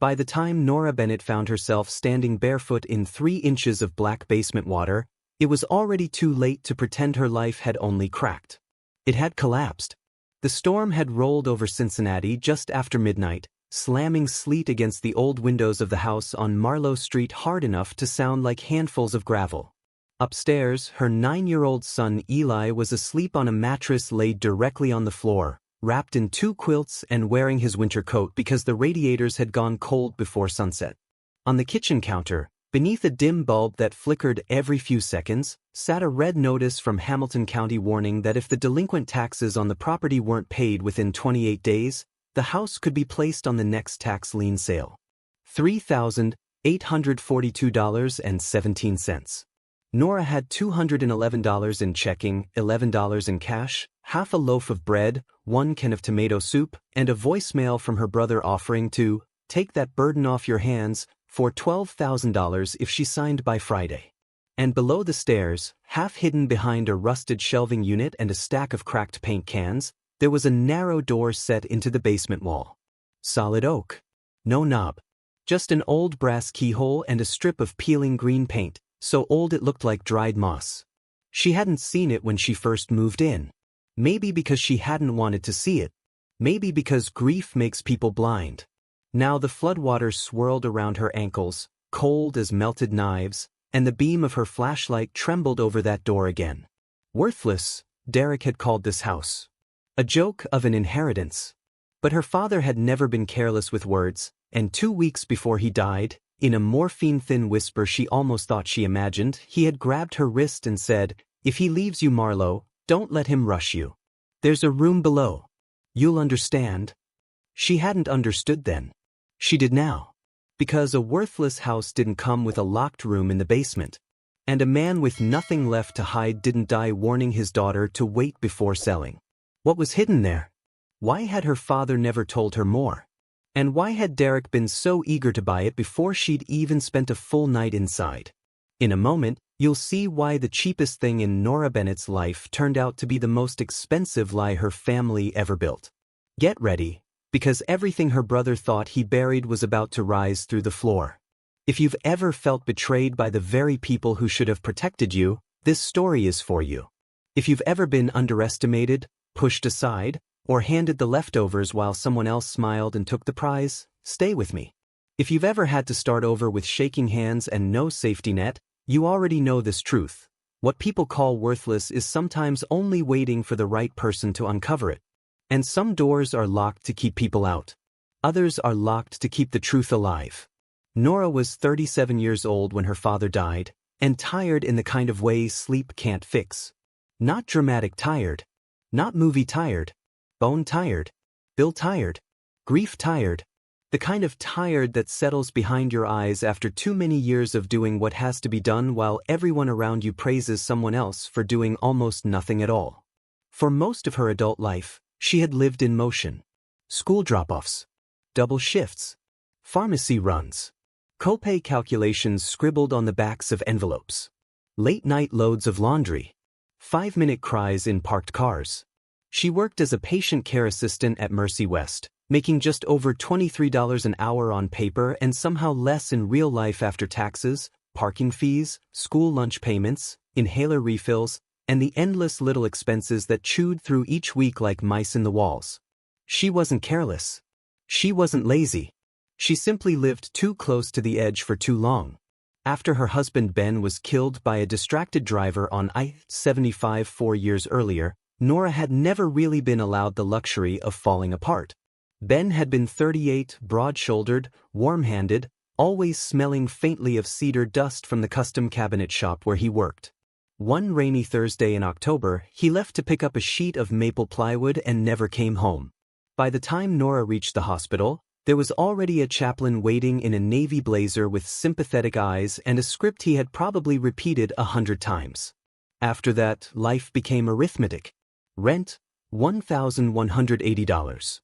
By the time Nora Bennett found herself standing barefoot in 3 inches of black basement water, it was already too late to pretend her life had only cracked. It had collapsed. The storm had rolled over Cincinnati just after midnight, slamming sleet against the old windows of the house on Marlowe Street hard enough to sound like handfuls of gravel. Upstairs, her 9-year-old son Eli was asleep on a mattress laid directly on the floor, wrapped in 2 quilts and wearing his winter coat because the radiators had gone cold before sunset. On the kitchen counter, beneath a dim bulb that flickered every few seconds, sat a red notice from Hamilton County warning that if the delinquent taxes on the property weren't paid within 28 days, the house could be placed on the next tax lien sale. $3,842.17. Nora had $211 in checking, $11 in cash, half a loaf of bread, 1 can of tomato soup, and a voicemail from her brother offering to take that burden off your hands for $12,000 if she signed by Friday. And below the stairs, half hidden behind a rusted shelving unit and a stack of cracked paint cans, there was a narrow door set into the basement wall. Solid oak. No knob. Just an old brass keyhole and a strip of peeling green paint, so old it looked like dried moss. She hadn't seen it when she first moved in. Maybe because she hadn't wanted to see it. Maybe because grief makes people blind. Now the floodwaters swirled around her ankles, cold as melted knives, and the beam of her flashlight trembled over that door again. Worthless, Derek had called this house. A joke of an inheritance. But her father had never been careless with words, and 2 weeks before he died, in a morphine-thin whisper she almost thought she imagined, he had grabbed her wrist and said, "If he leaves you, Marlowe, don't let him rush you. There's a room below. You'll understand." She hadn't understood then. She did now. Because a worthless house didn't come with a locked room in the basement. And a man with nothing left to hide didn't die warning his daughter to wait before selling. What was hidden there? Why had her father never told her more? And why had Derek been so eager to buy it before she'd even spent a full night inside? In a moment, you'll see why the cheapest thing in Nora Bennett's life turned out to be the most expensive lie her family ever built. Get ready, because everything her brother thought he buried was about to rise through the floor. If you've ever felt betrayed by the very people who should have protected you, this story is for you. If you've ever been underestimated, pushed aside, or handed the leftovers while someone else smiled and took the prize, stay with me. If you've ever had to start over with shaking hands and no safety net, you already know this truth. What people call worthless is sometimes only waiting for the right person to uncover it. And some doors are locked to keep people out. Others are locked to keep the truth alive. Nora was 37 years old when her father died, and tired in the kind of way sleep can't fix. Not dramatic tired. Not movie tired. Bone tired. Bill tired. Grief tired. The kind of tired that settles behind your eyes after too many years of doing what has to be done while everyone around you praises someone else for doing almost nothing at all. For most of her adult life, she had lived in motion. School drop-offs. Double shifts. Pharmacy runs. Copay calculations scribbled on the backs of envelopes. Late-night loads of laundry. 5-minute cries in parked cars. She worked as a patient care assistant at Mercy West, making just over $23 an hour on paper and somehow less in real life after taxes, parking fees, school lunch payments, inhaler refills, and the endless little expenses that chewed through each week like mice in the walls. She wasn't careless. She wasn't lazy. She simply lived too close to the edge for too long. After her husband Ben was killed by a distracted driver on I-75 4 years earlier, Nora had never really been allowed the luxury of falling apart. Ben had been 38, broad-shouldered, warm-handed, always smelling faintly of cedar dust from the custom cabinet shop where he worked. One rainy Thursday in October, he left to pick up a sheet of maple plywood and never came home. By the time Nora reached the hospital, there was already a chaplain waiting in a navy blazer with sympathetic eyes and a script he had probably repeated 100 times. After that, life became arithmetic. Rent, $1,180.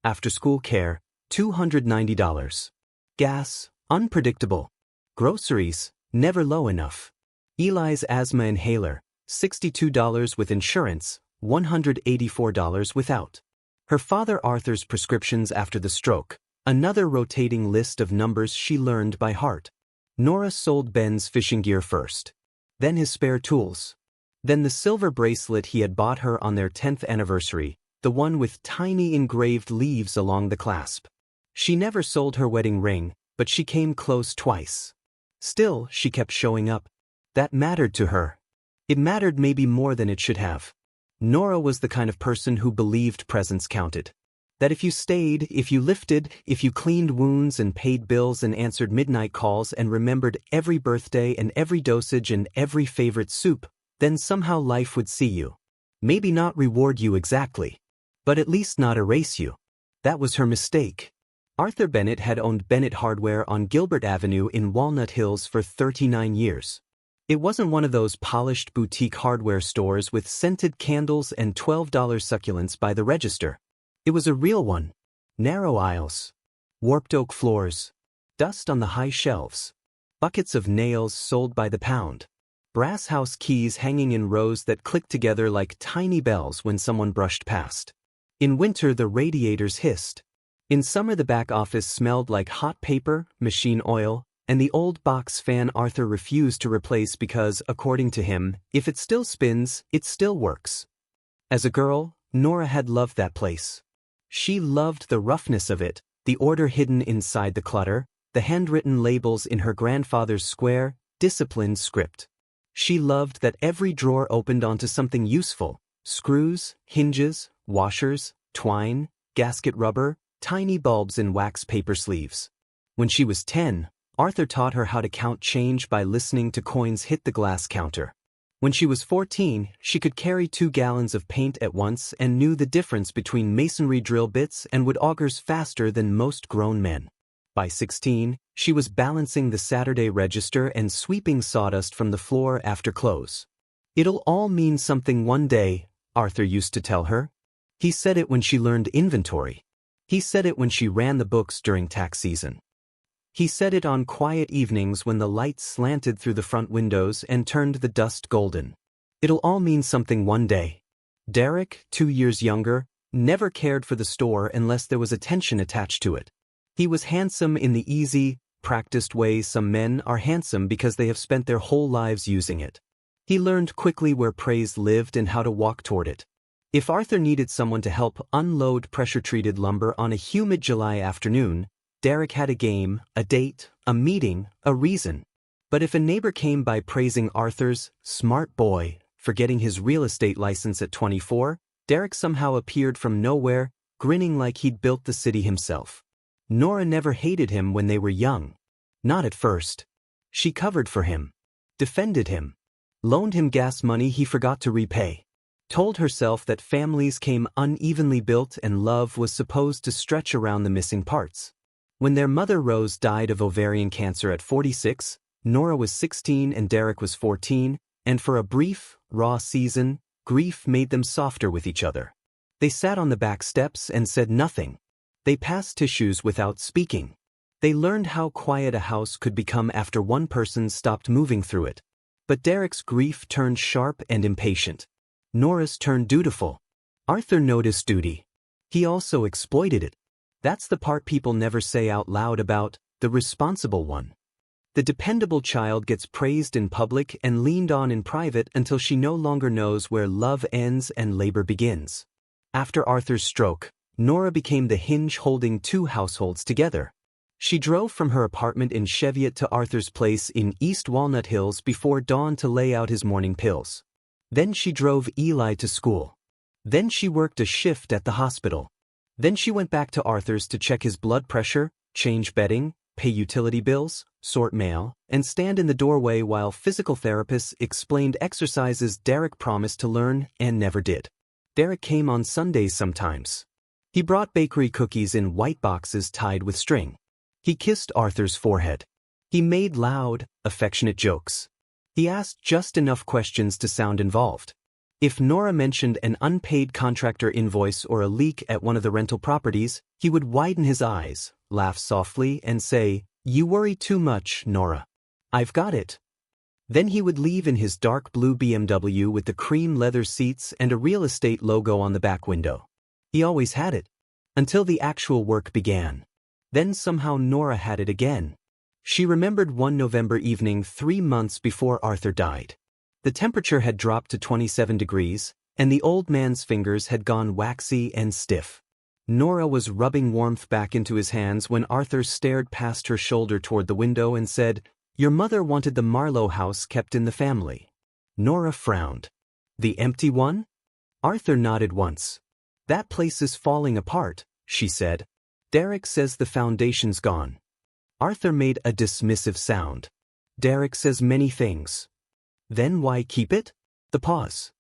After-school care, $290. Gas, unpredictable. Groceries, never low enough. Eli's asthma inhaler, $62 with insurance, $184 without. Her father Arthur's prescriptions after the stroke, Another rotating list of numbers she learned by heart. Nora sold Ben's fishing gear first. Then his spare tools. Then the silver bracelet he had bought her on their 10th anniversary, the one with tiny engraved leaves along the clasp. She never sold her wedding ring, but she came close twice. Still, she kept showing up. That mattered to her. It mattered maybe more than it should have. Nora was the kind of person who believed presence counted. That if you stayed, if you lifted, if you cleaned wounds and paid bills and answered midnight calls and remembered every birthday and every dosage and every favorite soup, then somehow life would see you. Maybe not reward you exactly, but at least not erase you. That was her mistake. Arthur Bennett had owned Bennett Hardware on Gilbert Avenue in Walnut Hills for 39 years. It wasn't one of those polished boutique hardware stores with scented candles and $12 succulents by the register. It was a real one. Narrow aisles, warped oak floors, dust on the high shelves, buckets of nails sold by the pound, brass house keys hanging in rows that clicked together like tiny bells when someone brushed past. In winter, the radiators hissed. In summer, the back office smelled like hot paper, machine oil, and the old box fan Arthur refused to replace because, according to him, if it still spins, it still works. As a girl, Nora had loved that place. She loved the roughness of it, the order hidden inside the clutter, the handwritten labels in her grandfather's square, disciplined script. She loved that every drawer opened onto something useful: screws, hinges, washers, twine, gasket rubber, tiny bulbs in wax paper sleeves. When she was 10, Arthur taught her how to count change by listening to coins hit the glass counter. When she was 14, she could carry 2 gallons of paint at once and knew the difference between masonry drill bits and wood augers faster than most grown men. By 16, she was balancing the Saturday register and sweeping sawdust from the floor after close. "It'll all mean something one day," Arthur used to tell her. He said it when she learned inventory. He said it when she ran the books during tax season. He said it on quiet evenings when the light slanted through the front windows and turned the dust golden. It'll all mean something one day. Derek, 2 years younger, never cared for the store unless there was attention attached to it. He was handsome in the easy, practiced way some men are handsome because they have spent their whole lives using it. He learned quickly where praise lived and how to walk toward it. If Arthur needed someone to help unload pressure-treated lumber on a humid July afternoon, Derek had a game, a date, a meeting, a reason. But if a neighbor came by praising Arthur's smart boy for getting his real estate license at 24, Derek somehow appeared from nowhere, grinning like he'd built the city himself. Nora never hated him when they were young. Not at first. She covered for him, defended him, loaned him gas money he forgot to repay, told herself that families came unevenly built and love was supposed to stretch around the missing parts. When their mother Rose died of ovarian cancer at 46, Nora was 16 and Derek was 14, and for a brief, raw season, grief made them softer with each other. They sat on the back steps and said nothing. They passed tissues without speaking. They learned how quiet a house could become after one person stopped moving through it. But Derek's grief turned sharp and impatient. Nora's turned dutiful. Arthur noticed duty. He also exploited it. That's the part people never say out loud about the responsible one. The dependable child gets praised in public and leaned on in private until she no longer knows where love ends and labor begins. After Arthur's stroke, Nora became the hinge holding 2 households together. She drove from her apartment in Cheviot to Arthur's place in East Walnut Hills before dawn to lay out his morning pills. Then she drove Eli to school. Then she worked a shift at the hospital. Then she went back to Arthur's to check his blood pressure, change bedding, pay utility bills, sort mail, and stand in the doorway while physical therapists explained exercises Derek promised to learn and never did. Derek came on Sundays sometimes. He brought bakery cookies in white boxes tied with string. He kissed Arthur's forehead. He made loud, affectionate jokes. He asked just enough questions to sound involved. If Nora mentioned an unpaid contractor invoice or a leak at one of the rental properties, he would widen his eyes, laugh softly, and say, "You worry too much, Nora. I've got it." Then he would leave in his dark blue BMW with the cream leather seats and a real estate logo on the back window. He always had it. Until the actual work began. Then somehow Nora had it again. She remembered one November evening 3 months before Arthur died. The temperature had dropped to 27 degrees, and the old man's fingers had gone waxy and stiff. Nora was rubbing warmth back into his hands when Arthur stared past her shoulder toward the window and said, "Your mother wanted the Marlowe house kept in the family." Nora frowned. "The empty one?" Arthur nodded once. "That place is falling apart," she said. "Derek says the foundation's gone." Arthur made a dismissive sound. "Derek says many things." "Then why keep it?" The pause.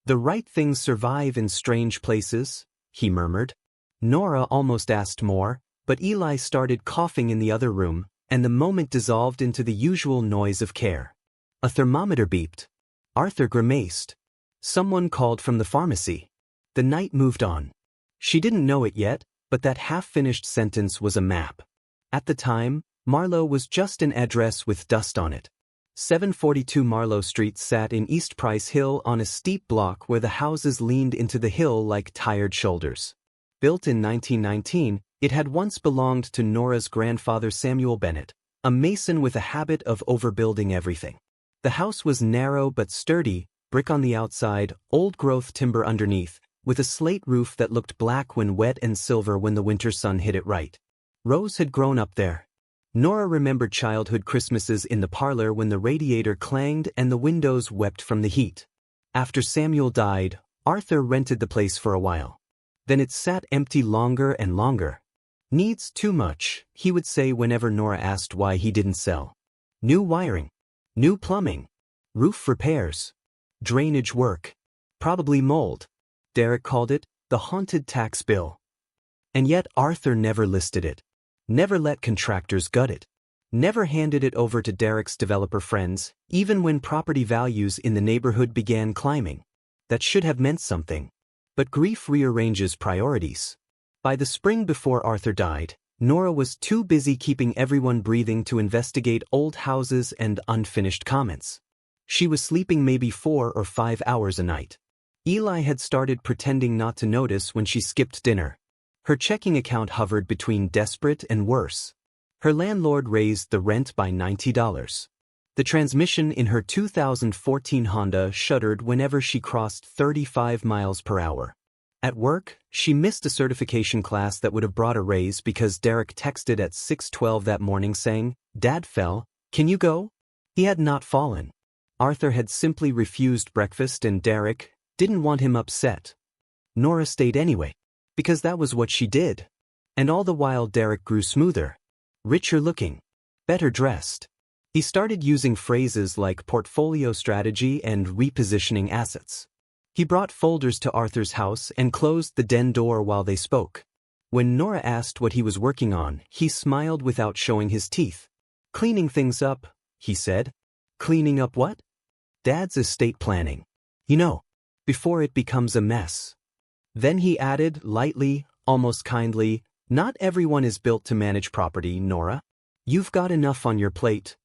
"The right things survive in strange places," he murmured. Nora almost asked more, but Eli started coughing in the other room, and the moment dissolved into the usual noise of care. A thermometer beeped. Arthur grimaced. Someone called from the pharmacy. The night moved on. She didn't know it yet, but that half-finished sentence was a map. At the time, Marlowe was just an address with dust on it. 742 Marlowe Street sat in East Price Hill on a steep block where the houses leaned into the hill like tired shoulders. Built in 1919, it had once belonged to Nora's grandfather Samuel Bennett, a mason with a habit of overbuilding everything. The house was narrow but sturdy, brick on the outside, old-growth timber underneath, with a slate roof that looked black when wet and silver when the winter sun hit it right. Rose had grown up there. Nora remembered childhood Christmases in the parlor when the radiator clanged and the windows wept from the heat. After Samuel died, Arthur rented the place for a while. Then it sat empty longer and longer. "Needs too much," he would say whenever Nora asked why he didn't sell. "New wiring. New plumbing. Roof repairs. Drainage work. Probably mold." Derek called it the haunted tax bill. And yet Arthur never listed it. Never let contractors gut it. Never handed it over to Derek's developer friends, even when property values in the neighborhood began climbing. That should have meant something. But grief rearranges priorities. By the spring before Arthur died, Nora was too busy keeping everyone breathing to investigate old houses and unfinished comments. She was sleeping maybe 4 or 5 hours a night. Eli had started pretending not to notice when she skipped dinner. Her checking account hovered between desperate and worse. Her landlord raised the rent by $90. The transmission in her 2014 Honda shuddered whenever she crossed 35 miles per hour. At work, she missed a certification class that would have brought a raise because Derek texted at 6:12 that morning saying, "Dad fell, can you go?" He had not fallen. Arthur had simply refused breakfast and Derek didn't want him upset. Nora stayed anyway, because that was what she did. And all the while Derek grew smoother, richer looking, better dressed. He started using phrases like portfolio strategy and repositioning assets. He brought folders to Arthur's house and closed the den door while they spoke. When Nora asked what he was working on, he smiled without showing his teeth. "Cleaning things up," he said. "Cleaning up what?" "Dad's estate planning. You know, before it becomes a mess." Then he added, lightly, almost kindly, "Not everyone is built to manage property, Nora. You've got enough on your plate."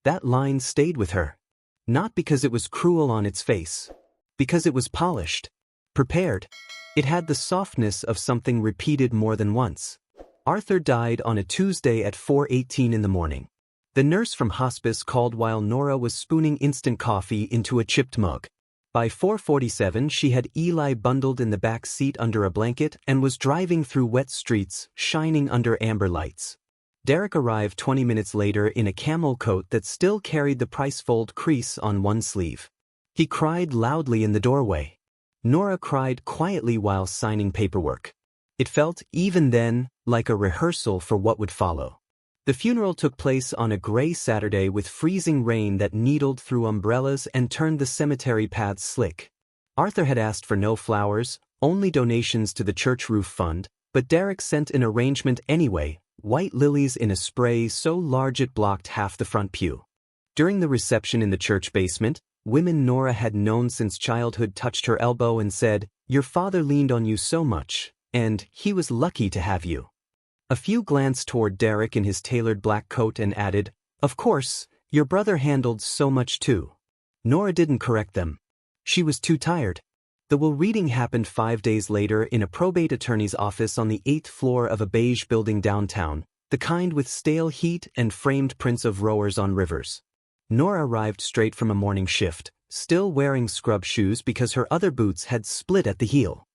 That line stayed with her. Not because it was cruel on its face. Because it was polished. Prepared. It had the softness of something repeated more than once. Arthur died on a Tuesday at 4:18 in the morning. The nurse from hospice called while Nora was spooning instant coffee into a chipped mug. By 4:47 she had Eli bundled in the back seat under a blanket and was driving through wet streets, shining under amber lights. Derek arrived 20 minutes later in a camel coat that still carried the Pricefold crease on one sleeve. He cried loudly in the doorway. Nora cried quietly while signing paperwork. It felt, even then, like a rehearsal for what would follow. The funeral took place on a gray Saturday with freezing rain that needled through umbrellas and turned the cemetery paths slick. Arthur had asked for no flowers, only donations to the church roof fund, but Derek sent an arrangement anyway, white lilies in a spray so large it blocked half the front pew. During the reception in the church basement, women Nora had known since childhood touched her elbow and said, "Your father leaned on you so much, and he was lucky to have you." A few glanced toward Derek in his tailored black coat and added, "Of course, your brother handled so much too." Nora didn't correct them. She was too tired. The will reading happened 5 days later in a probate attorney's office on the 8th floor of a beige building downtown, The kind with stale heat and framed prints of rowers on rivers. Nora arrived straight from a morning shift, still wearing scrub shoes because her other boots had split at the heel.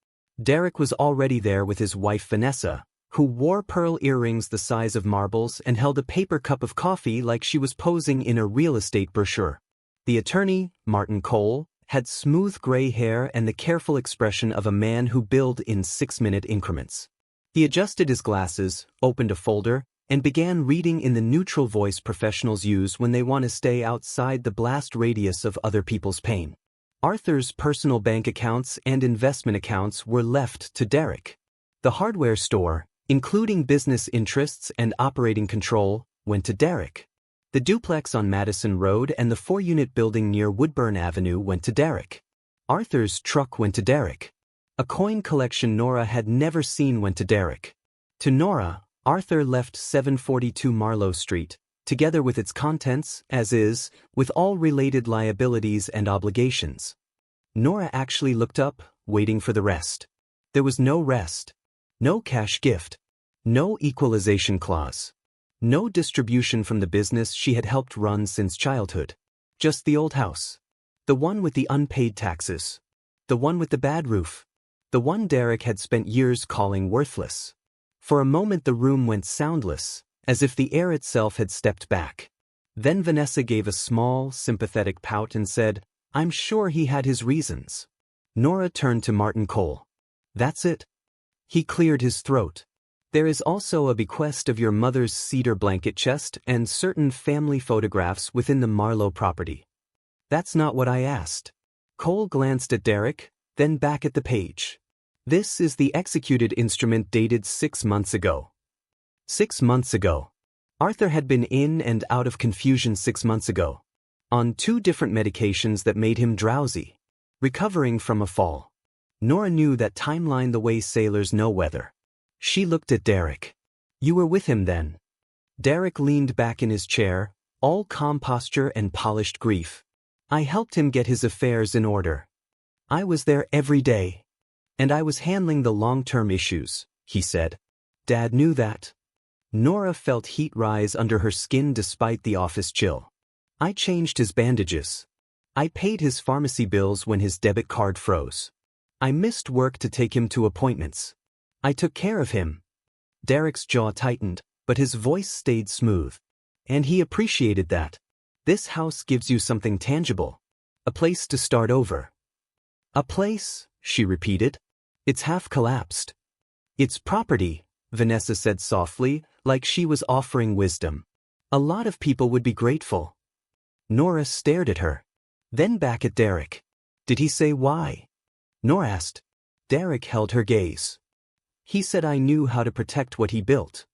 Derek was already there with his wife Vanessa, who wore pearl earrings the size of marbles and held a paper cup of coffee like she was posing in a real estate brochure. The attorney, Martin Cole, had smooth gray hair and the careful expression of a man who billed in 6-minute increments. He adjusted his glasses, opened a folder, and began reading in the neutral voice professionals use when they want to stay outside the blast radius of other people's pain. Arthur's personal bank accounts and investment accounts were left to Derek. The hardware store, including business interests and operating control, went to Derek. The duplex on Madison Road and the 4-unit building near Woodburn Avenue went to Derek. Arthur's truck went to Derek. A coin collection Nora had never seen went to Derek. To Nora, Arthur left 742 Marlowe Street, together with its contents, as is, with all related liabilities and obligations. Nora actually looked up, waiting for the rest. There was no rest. No cash gift. No equalization clause. No distribution from the business she had helped run since childhood. Just the old house. The one with the unpaid taxes. The one with the bad roof. The one Derek had spent years calling worthless. For a moment the room went soundless, as if the air itself had stepped back. Then Vanessa gave a small, sympathetic pout and said, "I'm sure he had his reasons." Nora turned to Martin Cole. "That's it?" He cleared his throat. "There is also a bequest of your mother's cedar blanket chest and certain family photographs within the Marlowe property." "That's not what I asked." Cole glanced at Derek, then back at the page. "This is the executed instrument dated 6 months ago." 6 months ago. Arthur had been in and out of confusion 6 months ago. On 2 different medications that made him drowsy. Recovering from a fall. Nora knew that timeline the way sailors know weather. She looked at Derek. "You were with him then?" Derek leaned back in his chair, all calm posture and polished grief. "I helped him get his affairs in order. I was there every day. And I was handling the long-term issues," he said. "Dad knew that." Nora felt heat rise under her skin despite the office chill. "I changed his bandages. I paid his pharmacy bills when his debit card froze. I missed work to take him to appointments. I took care of him." Derek's jaw tightened, but his voice stayed smooth. "And he appreciated that. This house gives you something tangible. A place to start over." "A place?" she repeated. "It's half collapsed." "It's property," Vanessa said softly, like she was offering wisdom. "A lot of people would be grateful." Nora stared at her. Then back at Derek. "Did he say why?" Nora asked. Derek held her gaze. "He said I knew how to protect what he built."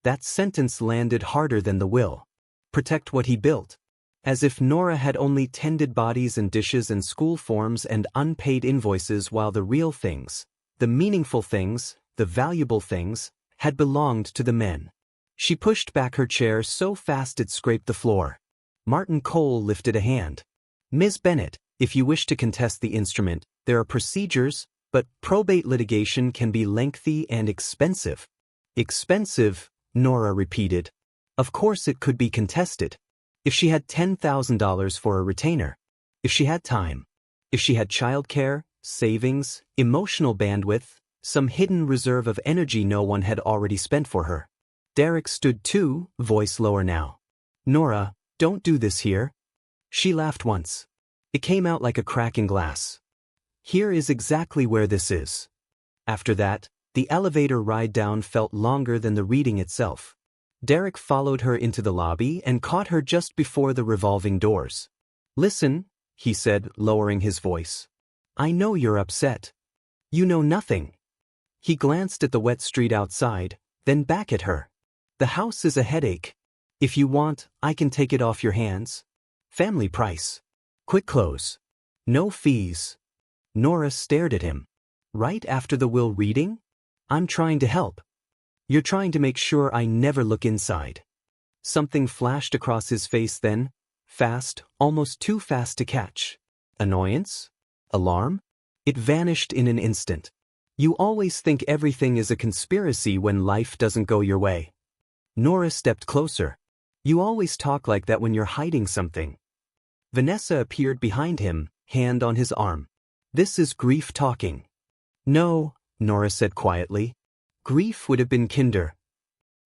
That sentence landed harder than the will. Protect what he built. As if Nora had only tended bodies and dishes and school forms and unpaid invoices while the real things, the meaningful things, the valuable things, had belonged to the men. She pushed back her chair so fast it scraped the floor. Martin Cole lifted a hand. "Ms. Bennett, if you wish to contest the instrument, there are procedures, but probate litigation can be lengthy and expensive." "Expensive," Nora repeated. Of course it could be contested. If she had $10,000 for a retainer. If she had time. If she had childcare, savings, emotional bandwidth, some hidden reserve of energy no one had already spent for her. Derek stood too, voice lower now. "Nora, don't do this here." She laughed once. It came out like a crack in glass. "Here is exactly where this is." After that, the elevator ride down felt longer than the reading itself. Derek followed her into the lobby and caught her just before the revolving doors. "Listen," he said, lowering his voice. "I know you're upset. You know nothing." He glanced at the wet street outside, then back at her. "The house is a headache. If you want, I can take it off your hands. Family price. Quick close. No fees." Nora stared at him. "Right after the will reading? I'm trying to help." "You're trying to make sure I never look inside." Something flashed across his face then, fast, almost too fast to catch. Annoyance? Alarm? It vanished in an instant. "You always think everything is a conspiracy when life doesn't go your way." Nora stepped closer. You always talk like that when you're hiding something. Vanessa appeared behind him, hand on his arm. This is grief talking. No, Nora said quietly. Grief would have been kinder.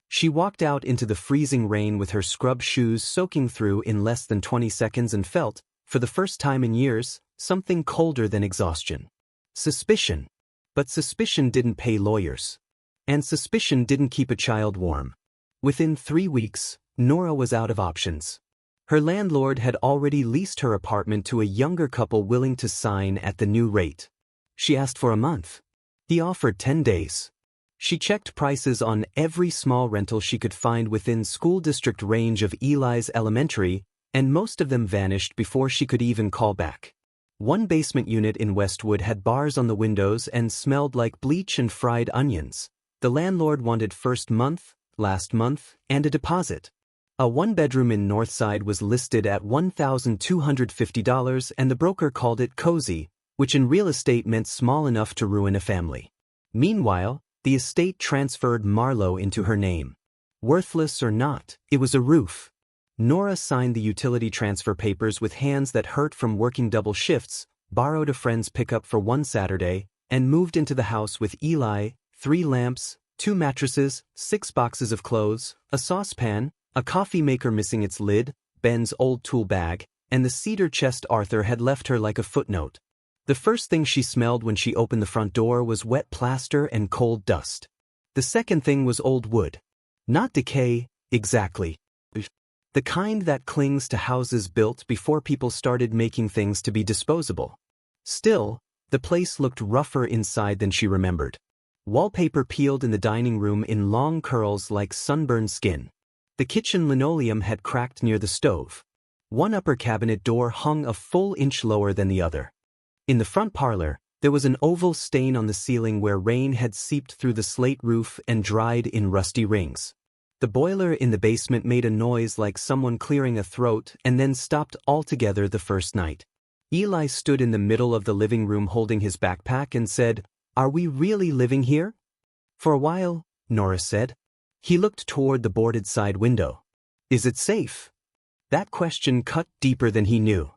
She walked out into the freezing rain with her scrub shoes soaking through in less than 20 seconds and felt, for the first time in years, something colder than exhaustion. Suspicion. But suspicion didn't pay lawyers. And suspicion didn't keep a child warm. Within 3 weeks, Nora was out of options. Her landlord had already leased her apartment to a younger couple willing to sign at the new rate. She asked for a month. He offered 10 days. She checked prices on every small rental she could find within school district range of Eli's elementary, and most of them vanished before she could even call back. One basement unit in Westwood had bars on the windows and smelled like bleach and fried onions. The landlord wanted first month, last month, and a deposit. A one-bedroom in Northside was listed at $1,250 and the broker called it cozy, which in real estate meant small enough to ruin a family. Meanwhile, the estate transferred Marlowe into her name. Worthless or not, it was a roof. Nora signed the utility transfer papers with hands that hurt from working double shifts, borrowed a friend's pickup for one Saturday, and moved into the house with Eli, 3 lamps, 2 mattresses, 6 boxes of clothes, a saucepan, a coffee maker missing its lid, Ben's old tool bag, and the cedar chest Arthur had left her like a footnote. The first thing she smelled when she opened the front door was wet plaster and cold dust. The second thing was old wood. Not decay, exactly. The kind that clings to houses built before people started making things to be disposable. Still, the place looked rougher inside than she remembered. Wallpaper peeled in the dining room in long curls like sunburned skin. The kitchen linoleum had cracked near the stove. One upper cabinet door hung a full inch lower than the other. In the front parlor, there was an oval stain on the ceiling where rain had seeped through the slate roof and dried in rusty rings. The boiler in the basement made a noise like someone clearing a throat and then stopped altogether the first night. Eli stood in the middle of the living room holding his backpack and said, "Are we really living here?" "For a while," Nora said. He looked toward the boarded side window. "Is it safe?" That question cut deeper than he knew.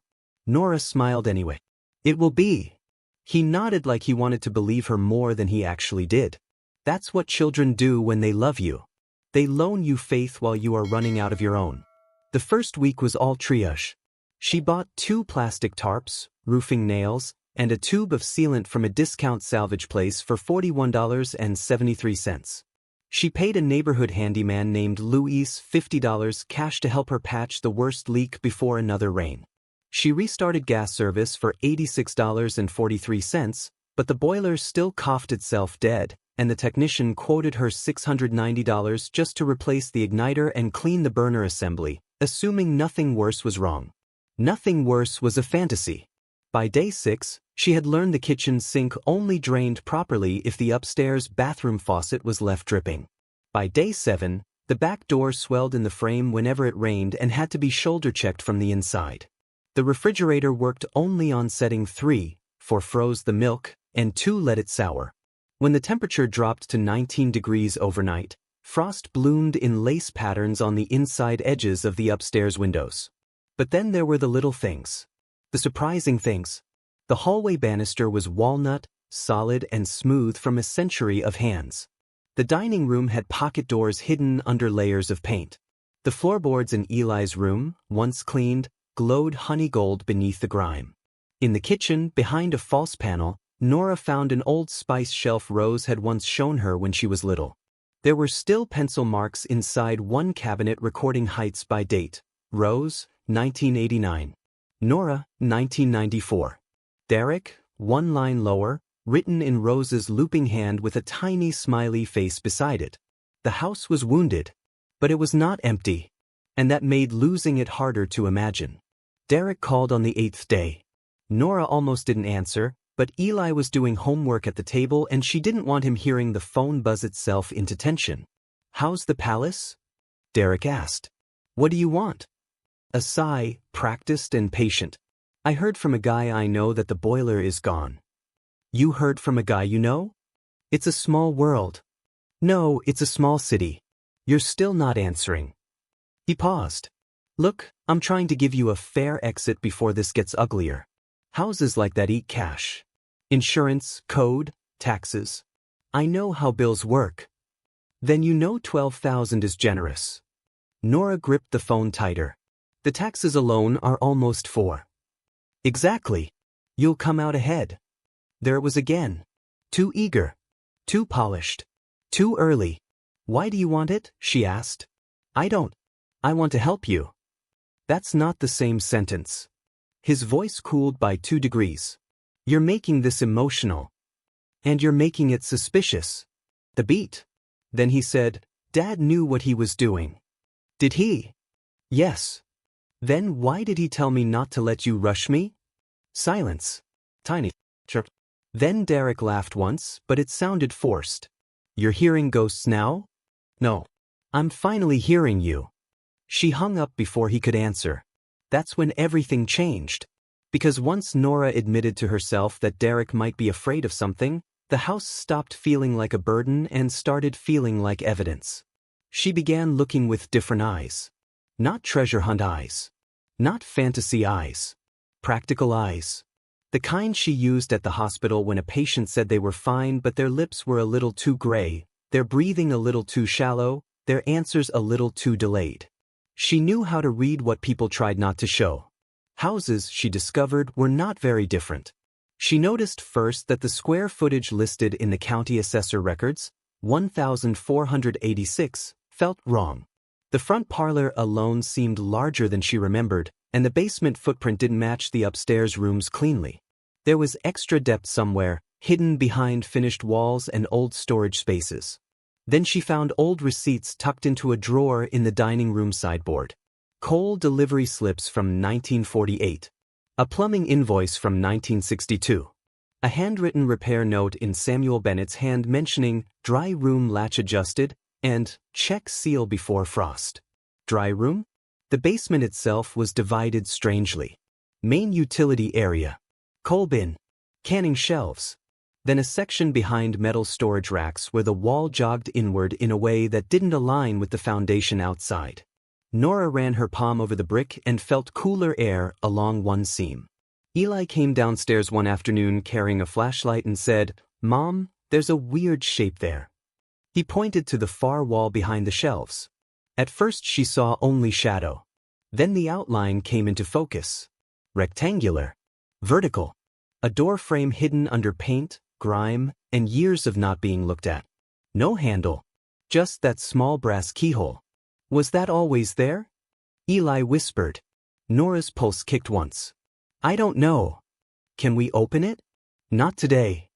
Nora smiled anyway. "It will be." He nodded like he wanted to believe her more than he actually did. That's what children do when they love you. They loan you faith while you are running out of your own. The first week was all triage. She bought 2 plastic tarps, roofing nails, and a tube of sealant from a discount salvage place for $41.73. She paid a neighborhood handyman named Luis $50 cash to help her patch the worst leak before another rain. She restarted gas service for $86.43, but the boiler still coughed itself dead, and the technician quoted her $690 just to replace the igniter and clean the burner assembly, assuming nothing worse was wrong. Nothing worse was a fantasy. By day 6, she had learned the kitchen sink only drained properly if the upstairs bathroom faucet was left dripping. By day 7, the back door swelled in the frame whenever it rained and had to be shoulder-checked from the inside. The refrigerator worked only on setting 3, for froze the milk, and 2 let it sour. When the temperature dropped to 19 degrees overnight, frost bloomed in lace patterns on the inside edges of the upstairs windows. But then there were the little things. The surprising things. The hallway banister was walnut, solid and smooth from a century of hands. The dining room had pocket doors hidden under layers of paint. The floorboards in Eli's room, once cleaned, glowed honey gold beneath the grime. In the kitchen, behind a false panel, Nora found an old spice shelf Rose had once shown her when she was little. There were still pencil marks inside one cabinet recording heights by date. Rose, 1989. Nora, 1994. Derek, 1 line lower, written in Rose's looping hand with a tiny smiley face beside it. The house was wounded, but it was not empty, and that made losing it harder to imagine. Derek called on the 8th day. Nora almost didn't answer, but Eli was doing homework at the table and she didn't want him hearing the phone buzz itself into tension. "How's the palace?" Derek asked. "What do you want?" A sigh, practiced and patient. "I heard from a guy I know that the boiler is gone." "You heard from a guy you know?" "It's a small world." "No, it's a small city. You're still not answering. He paused. Look, I'm trying to give you a fair exit before this gets uglier. Houses like that eat cash. Insurance, code, taxes. I know how bills work. Then you know 12,000 is generous. Nora gripped the phone tighter. The taxes alone are almost 4. Exactly. You'll come out ahead. There it was again. Too eager. Too polished. Too early. Why do you want it? She asked. I don't. I want to help you. That's not the same sentence. His voice cooled by 2 degrees. You're making this emotional. And you're making it suspicious. The beat. Then he said, Dad knew what he was doing. Did he? Yes. Then why did he tell me not to let you rush me? Silence. Tiny. Chirp. Then Derek laughed once, but it sounded forced. You're hearing ghosts now? No. I'm finally hearing you. She hung up before he could answer. That's when everything changed. Because once Nora admitted to herself that Derek might be afraid of something, the house stopped feeling like a burden and started feeling like evidence. She began looking with different eyes. Not treasure hunt eyes. Not fantasy eyes. Practical eyes. The kind she used at the hospital when a patient said they were fine but their lips were a little too gray, their breathing a little too shallow, their answers a little too delayed. She knew how to read what people tried not to show. Houses, she discovered, were not very different. She noticed first that the square footage listed in the county assessor records, 1,486, felt wrong. The front parlor alone seemed larger than she remembered, and the basement footprint didn't match the upstairs rooms cleanly. There was extra depth somewhere, hidden behind finished walls and old storage spaces. Then she found old receipts tucked into a drawer in the dining room sideboard. Coal delivery slips from 1948. A plumbing invoice from 1962. A handwritten repair note in Samuel Bennett's hand mentioning dry room latch adjusted and check seal before frost. Dry room? The basement itself was divided strangely. Main utility area. Coal bin. Canning shelves. Then a section behind metal storage racks where the wall jogged inward in a way that didn't align with the foundation outside. Nora ran her palm over the brick and felt cooler air along one seam. Eli came downstairs one afternoon carrying a flashlight and said, Mom, there's a weird shape there. He pointed to the far wall behind the shelves. At first she saw only shadow. Then the outline came into focus. Rectangular. Vertical. A door frame hidden under paint, grime, and years of not being looked at. No handle. Just that small brass keyhole. Was that always there? Eli whispered. Nora's pulse kicked once. I don't know. Can we open it? Not today.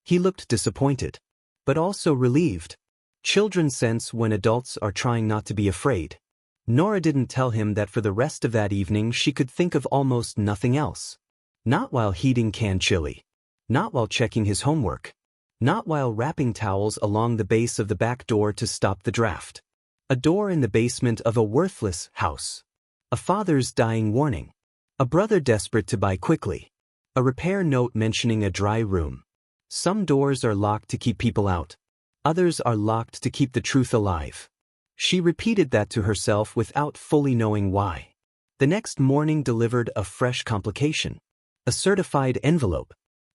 He looked disappointed, but also relieved. Children sense when adults are trying not to be afraid. Nora didn't tell him that for the rest of that evening she could think of almost nothing else. Not while heating canned chili. Not while checking his homework. Not while wrapping towels along the base of the back door to stop the draft. A door in the basement of a worthless house. A father's dying warning. A brother desperate to buy quickly. A repair note mentioning a dry room. Some doors are locked to keep people out. Others are locked to keep the truth alive. She repeated that to herself without fully knowing why. The next morning delivered a fresh complication. A certified envelope.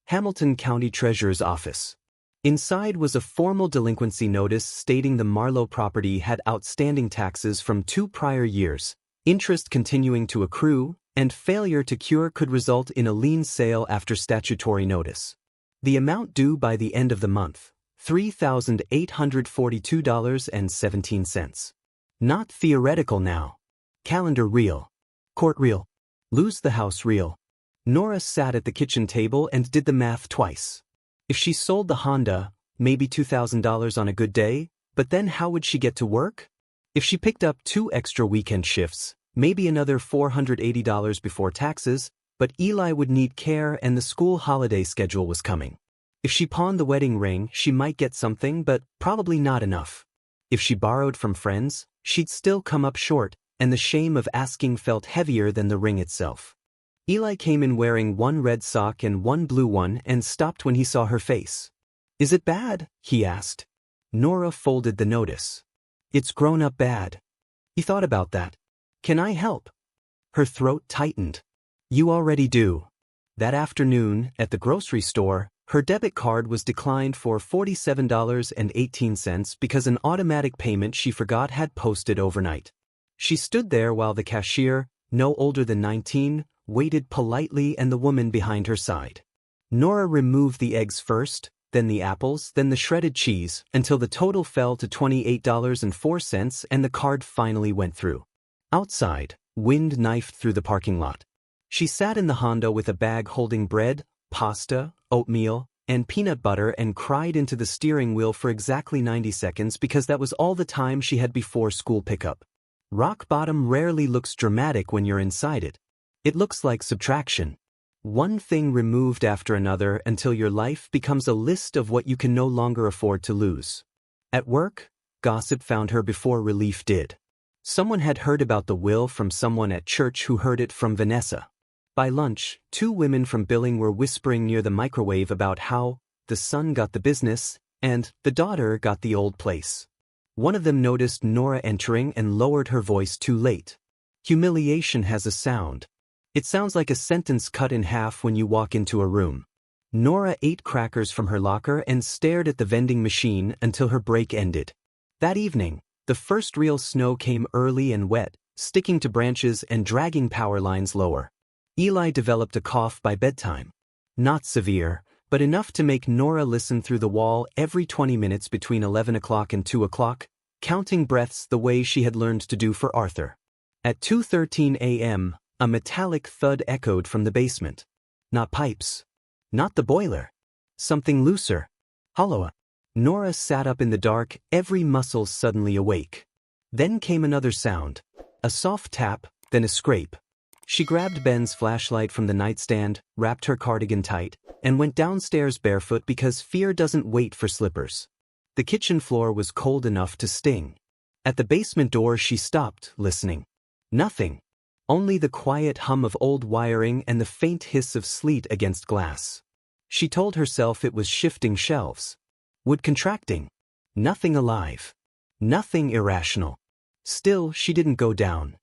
Hamilton County Treasurer's Office. Inside was a formal delinquency notice stating the Marlowe property had outstanding taxes from 2 prior years, interest continuing to accrue, and failure to cure could result in a lien sale after statutory notice. The amount due by the end of the month, $3,842.17. Not theoretical now. Calendar real. Court real. Lose the house real. Nora sat at the kitchen table and did the math twice. If she sold the Honda, maybe $2,000 on a good day, but then how would she get to work? If she picked up 2 extra weekend shifts, maybe another $480 before taxes, but Eli would need care and the school holiday schedule was coming. If she pawned the wedding ring, she might get something, but probably not enough. If she borrowed from friends, she'd still come up short, and the shame of asking felt heavier than the ring itself. Eli came in wearing 1 red sock and 1 blue one and stopped when he saw her face. Is it bad? He asked. Nora folded the notice. It's grown up bad. You thought about that. Can I help? Her throat tightened. You already do. That afternoon, at the grocery store, her debit card was declined for $47.18 because an automatic payment she forgot had posted overnight. She stood there while the cashier, no older than 19, waited politely and the woman behind her sighed. Nora removed the eggs first, then the apples, then the shredded cheese, until the total fell to $28.04 and the card finally went through. Outside, wind knifed through the parking lot. She sat in the Honda with a bag holding bread, pasta, oatmeal, and peanut butter and cried into the steering wheel for exactly 90 seconds because that was all the time she had before school pickup. Rock bottom rarely looks dramatic when you're inside it. It looks like subtraction. One thing removed after another until your life becomes a list of what you can no longer afford to lose. At work, gossip found her before relief did. Someone had heard about the will from someone at church who heard it from Vanessa. By lunch, 2 women from billing were whispering near the microwave about how the son got the business and the daughter got the old place. One of them noticed Nora entering and lowered her voice too late. Humiliation has a sound. It sounds like a sentence cut in half when you walk into a room. Nora ate crackers from her locker and stared at the vending machine until her break ended. That evening, the first real snow came early and wet, sticking to branches and dragging power lines lower. Eli developed a cough by bedtime. Not severe, but enough to make Nora listen through the wall every 20 minutes between 11 o'clock and 2 o'clock, counting breaths the way she had learned to do for Arthur. At 2:13 a.m., a metallic thud echoed from the basement. Not pipes. Not the boiler. Something looser. Hollower. Nora sat up in the dark, every muscle suddenly awake. Then came another sound. A soft tap, then a scrape. She grabbed Ben's flashlight from the nightstand, wrapped her cardigan tight, and went downstairs barefoot because fear doesn't wait for slippers. The kitchen floor was cold enough to sting. At the basement door she stopped, listening. Nothing. Only the quiet hum of old wiring and the faint hiss of sleet against glass. She told herself it was shifting shelves. Wood contracting. Nothing alive. Nothing irrational. Still, she didn't go down.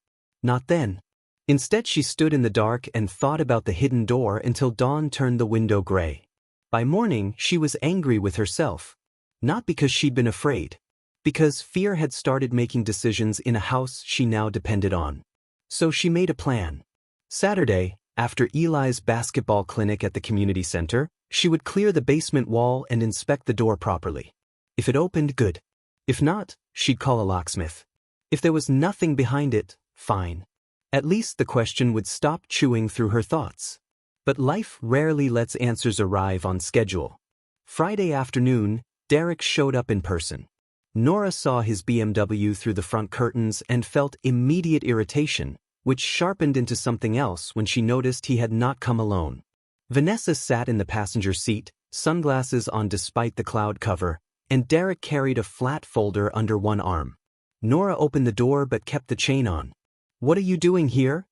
Not then. Instead, she stood in the dark and thought about the hidden door until dawn turned the window gray. By morning, she was angry with herself. Not because she'd been afraid. Because fear had started making decisions in a house she now depended on. So she made a plan. Saturday, after Eli's basketball clinic at the community center, she would clear the basement wall and inspect the door properly. If it opened, good. If not, she'd call a locksmith. If there was nothing behind it, fine. At least the question would stop chewing through her thoughts. But life rarely lets answers arrive on schedule. Friday afternoon, Derek showed up in person. Nora saw his BMW through the front curtains and felt immediate irritation, which sharpened into something else when she noticed he had not come alone. Vanessa sat in the passenger seat, sunglasses on despite the cloud cover, and Derek carried a flat folder under one arm. Nora opened the door but kept the chain on. What are you doing here?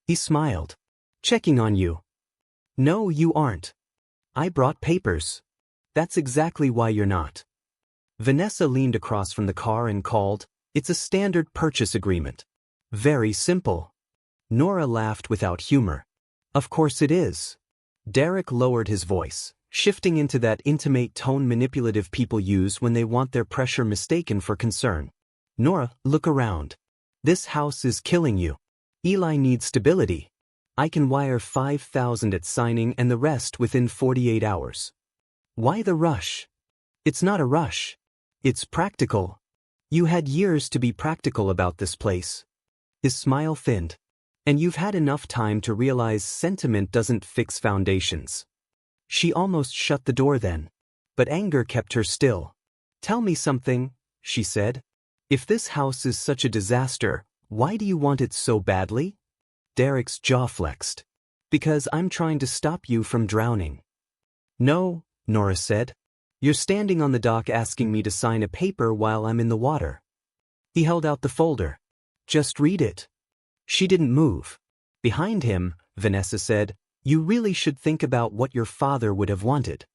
He smiled. Checking on you. No, you aren't. I brought papers. That's exactly why you're not. Vanessa leaned across from the car and called, It's a standard purchase agreement. Very simple. Nora laughed without humor. Of course it is. Derek lowered his voice, shifting into that intimate tone manipulative people use when they want their pressure mistaken for concern. Nora, look around. This house is killing you. Eli needs stability. I can wire $5,000 at signing and the rest within 48 hours. Why the rush? It's not a rush. It's practical. You had years to be practical about this place. His smile thinned. And you've had enough time to realize sentiment doesn't fix foundations. She almost shut the door then. But anger kept her still. Tell me something, she said. If this house is such a disaster, why do you want it so badly? Derek's jaw flexed. Because I'm trying to stop you from drowning. No, Nora said. You're standing on the dock asking me to sign a paper while I'm in the water. He held out the folder. Just read it. She didn't move. Behind him, Vanessa said, You really should think about what your father would have wanted.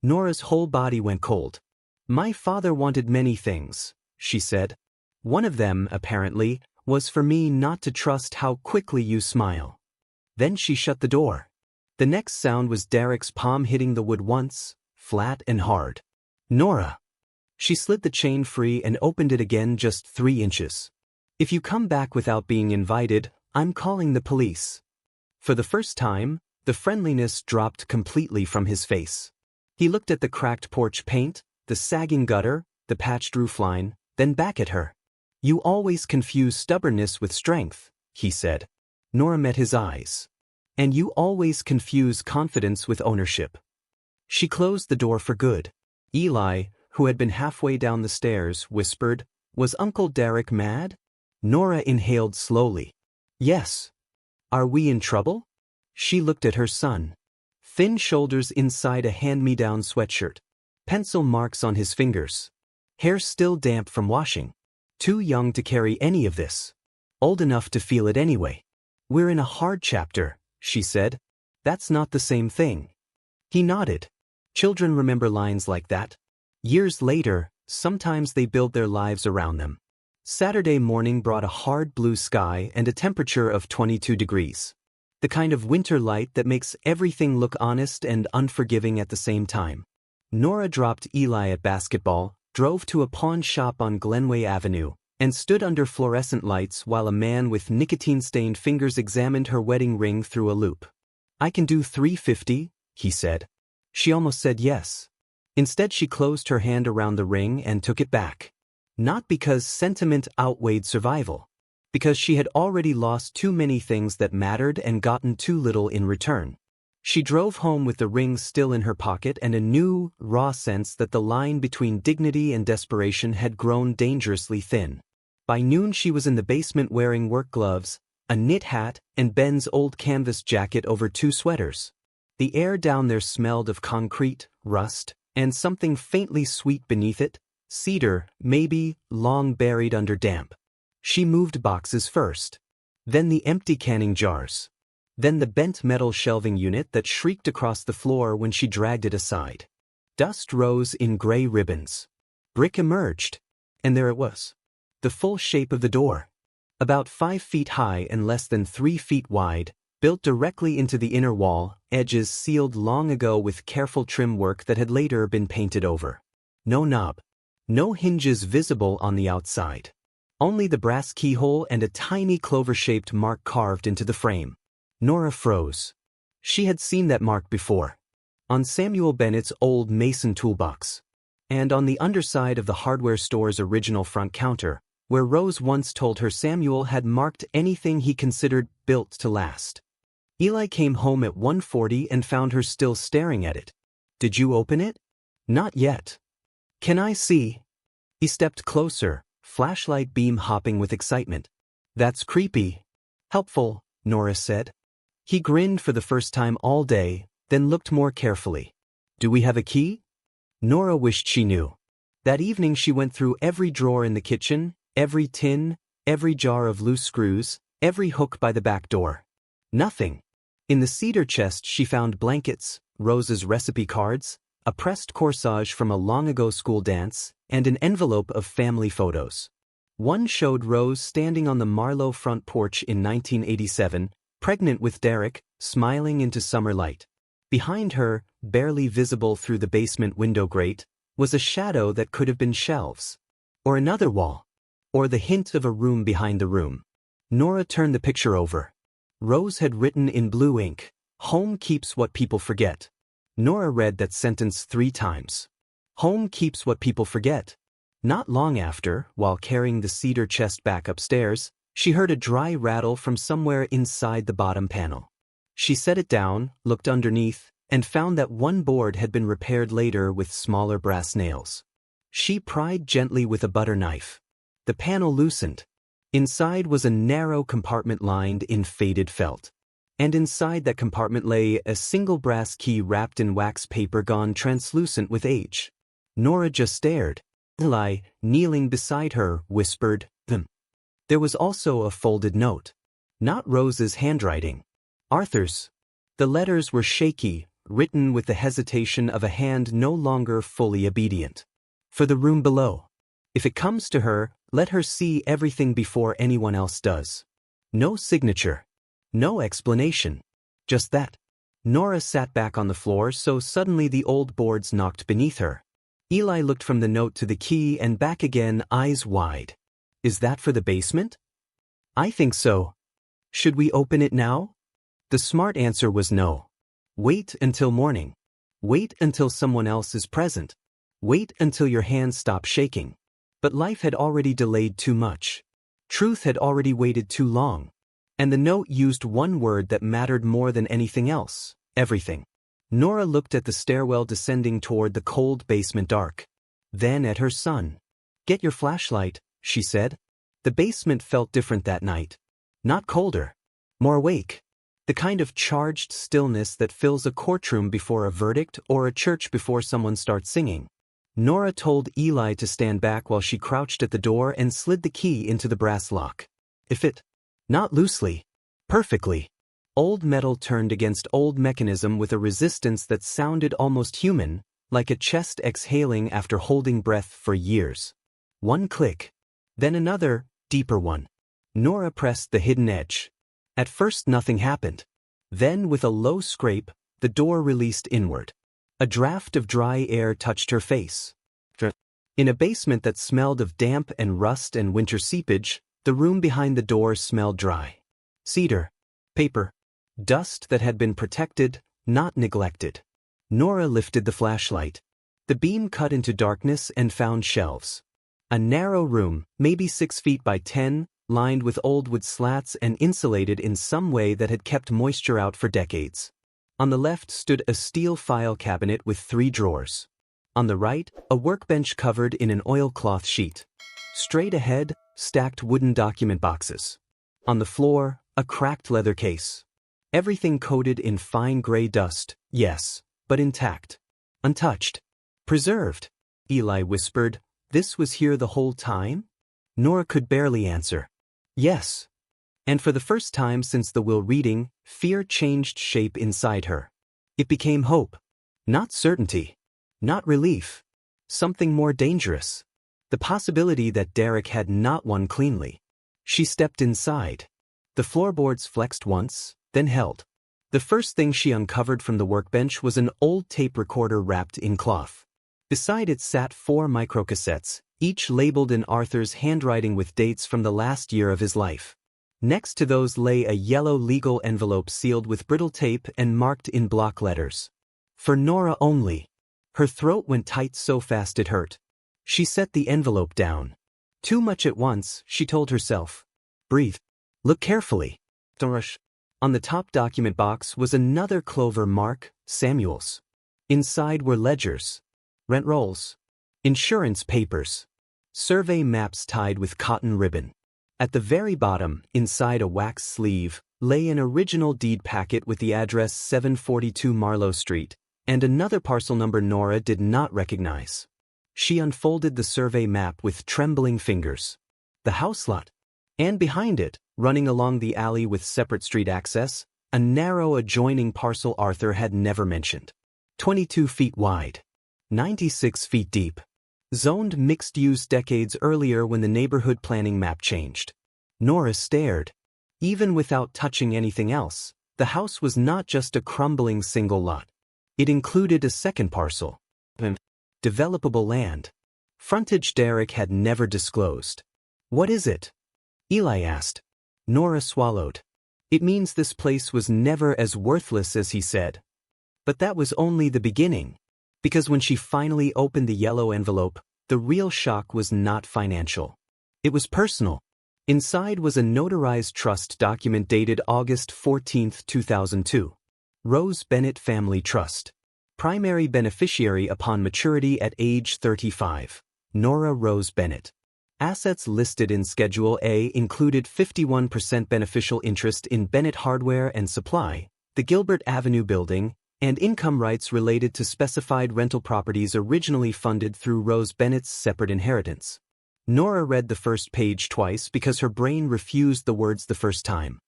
Nora's whole body went cold. My father wanted many things, she said. One of them, apparently, was for me not to trust how quickly you smile. Then she shut the door. The next sound was Derek's palm hitting the wood once, flat and hard. Nora. She slid the chain free and opened it again just 3 inches. If you come back without being invited, I'm calling the police. For the first time, the friendliness dropped completely from his face. He looked at the cracked porch paint, the sagging gutter, the patched roofline, then back at her. You always confuse stubbornness with strength, he said. Nora met his eyes. And you always confuse confidence with ownership. She closed the door for good. Eli, who had been halfway down the stairs, whispered, "Was Uncle Derek mad?" Nora inhaled slowly. "Yes." "Are we in trouble?" She looked at her son. Thin shoulders inside a hand-me-down sweatshirt. Pencil marks on his fingers. Hair still damp from washing. Too young to carry any of this. Old enough to feel it anyway. "We're in a hard chapter," she said. "That's not the same thing." He nodded. Children remember lines like that. Years later, sometimes they build their lives around them. Saturday morning brought a hard blue sky and a temperature of 22 degrees. The kind of winter light that makes everything look honest and unforgiving at the same time. Nora dropped Eli at basketball, drove to a pawn shop on Glenway Avenue, and stood under fluorescent lights while a man with nicotine-stained fingers examined her wedding ring through a loop. "I can do $350, he said. She almost said yes. Instead she closed her hand around the ring and took it back. Not because sentiment outweighed survival. Because she had already lost too many things that mattered and gotten too little in return. She drove home with the ring still in her pocket and a new, raw sense that the line between dignity and desperation had grown dangerously thin. By noon she was in the basement wearing work gloves, a knit hat, and Ben's old canvas jacket over 2 sweaters. The air down there smelled of concrete, rust, and something faintly sweet beneath it, cedar, maybe, long buried under damp. She moved boxes first. Then the empty canning jars. Then the bent metal shelving unit that shrieked across the floor when she dragged it aside. Dust rose in gray ribbons. Brick emerged. And there it was. The full shape of the door. About 5 feet high and less than 3 feet wide, built directly into the inner wall, edges sealed long ago with careful trim work that had later been painted over. No knob. No hinges visible on the outside. Only the brass keyhole and a tiny clover-shaped mark carved into the frame. Nora froze. She had seen that mark before. On Samuel Bennett's old Mason toolbox. And on the underside of the hardware store's original front counter, where Rose once told her Samuel had marked anything he considered built to last. Eli came home at 1:40 and found her still staring at it. "Did you open it?" "Not yet." "Can I see?" He stepped closer, flashlight beam hopping with excitement. "That's creepy." "Helpful," Nora said. He grinned for the first time all day, then looked more carefully. "Do we have a key?" Nora wished she knew. That evening she went through every drawer in the kitchen, every tin, every jar of loose screws, every hook by the back door. Nothing. In the cedar chest she found blankets, Rose's recipe cards, a pressed corsage from a long-ago school dance, and an envelope of family photos. One showed Rose standing on the Marlowe front porch in 1987, pregnant with Derek, smiling into summer light. Behind her, barely visible through the basement window grate, was a shadow that could have been shelves. Or another wall. Or the hint of a room behind the room. Nora turned the picture over. Rose had written in blue ink, "Home keeps what people forget." Nora read that sentence 3 times. Home keeps what people forget. Not long after, while carrying the cedar chest back upstairs, she heard a dry rattle from somewhere inside the bottom panel. She set it down, looked underneath, and found that one board had been repaired later with smaller brass nails. She pried gently with a butter knife. The panel loosened. Inside was a narrow compartment lined in faded felt. And inside that compartment lay a single brass key wrapped in wax paper gone translucent with age. Nora just stared. Eli, kneeling beside her, whispered, "Them." There was also a folded note. Not Rose's handwriting. Arthur's. The letters were shaky, written with the hesitation of a hand no longer fully obedient. "For the room below. If it comes to her, Let her see everything before anyone else does. No signature. No explanation. Just that. Nora sat back on the floor, so suddenly the old boards knocked beneath her. Eli looked from the note to the key and back again, eyes wide. Is that for the basement? I think so. Should we open it now? The smart answer was no. Wait until morning. Wait until someone else is present. Wait until your hands stop shaking. But life had already delayed too much. Truth had already waited too long. And the note used one word that mattered more than anything else: everything. Nora looked at the stairwell descending toward the cold basement dark. Then at her son. Get your flashlight, she said. The basement felt different that night. Not colder. More awake. The kind of charged stillness that fills a courtroom before a verdict or a church before someone starts singing. Nora told Eli to stand back while she crouched at the door and slid the key into the brass lock. If it. Not loosely. Perfectly. Old metal turned against old mechanism with a resistance that sounded almost human, like a chest exhaling after holding breath for years. One click. Then another, deeper one. Nora pressed the hidden edge. At first nothing happened. Then with a low scrape, the door released inward. A draft of dry air touched her face. In a basement that smelled of damp and rust and winter seepage, the room behind the door smelled dry. Cedar. Paper. Dust that had been protected, not neglected. Nora lifted the flashlight. The beam cut into darkness and found shelves. A narrow room, maybe 6 feet by 10, lined with old wood slats and insulated in some way that had kept moisture out for decades. On the left stood a steel file cabinet with 3 drawers. On the right, a workbench covered in an oilcloth sheet. Straight ahead, stacked wooden document boxes. On the floor, a cracked leather case. Everything coated in fine gray dust, yes, but intact. Untouched. Preserved. Eli whispered, "This was here the whole time?" Nora could barely answer. Yes. And for the first time since the will reading, fear changed shape inside her. It became hope. Not certainty. Not relief. Something more dangerous. The possibility that Derek had not won cleanly. She stepped inside. The floorboards flexed once, then held. The first thing she uncovered from the workbench was an old tape recorder wrapped in cloth. Beside it sat 4 microcassettes, each labeled in Arthur's handwriting with dates from the last year of his life. Next to those lay a yellow legal envelope sealed with brittle tape and marked in block letters. For Nora only. Her throat went tight so fast it hurt. She set the envelope down. Too much at once, she told herself. Breathe. Look carefully. Don't rush. On the top document box was another clover mark, Samuels. Inside were ledgers. Rent rolls. Insurance papers. Survey maps tied with cotton ribbon. At the very bottom, inside a wax sleeve, lay an original deed packet with the address 742 Marlowe Street, and another parcel number Nora did not recognize. She unfolded the survey map with trembling fingers. The house lot. And behind it, running along the alley with separate street access, a narrow adjoining parcel Arthur had never mentioned. 22 feet wide. 96 feet deep. Zoned mixed-use decades earlier when the neighborhood planning map changed. Nora stared. Even without touching anything else, the house was not just a crumbling single lot. It included a second parcel. Developable land. Frontage Derek had never disclosed. What is it? Eli asked. Nora swallowed. It means this place was never as worthless as he said. But that was only the beginning. Because when she finally opened the yellow envelope, the real shock was not financial. It was personal. Inside was a notarized trust document dated August 14, 2002. Rose Bennett Family Trust. Primary beneficiary upon maturity at age 35. Nora Rose Bennett. Assets listed in Schedule A included 51% beneficial interest in Bennett Hardware and Supply, the Gilbert Avenue building, and income rights related to specified rental properties originally funded through Rose Bennett's separate inheritance. Nora read the first page twice because her brain refused the words the first time.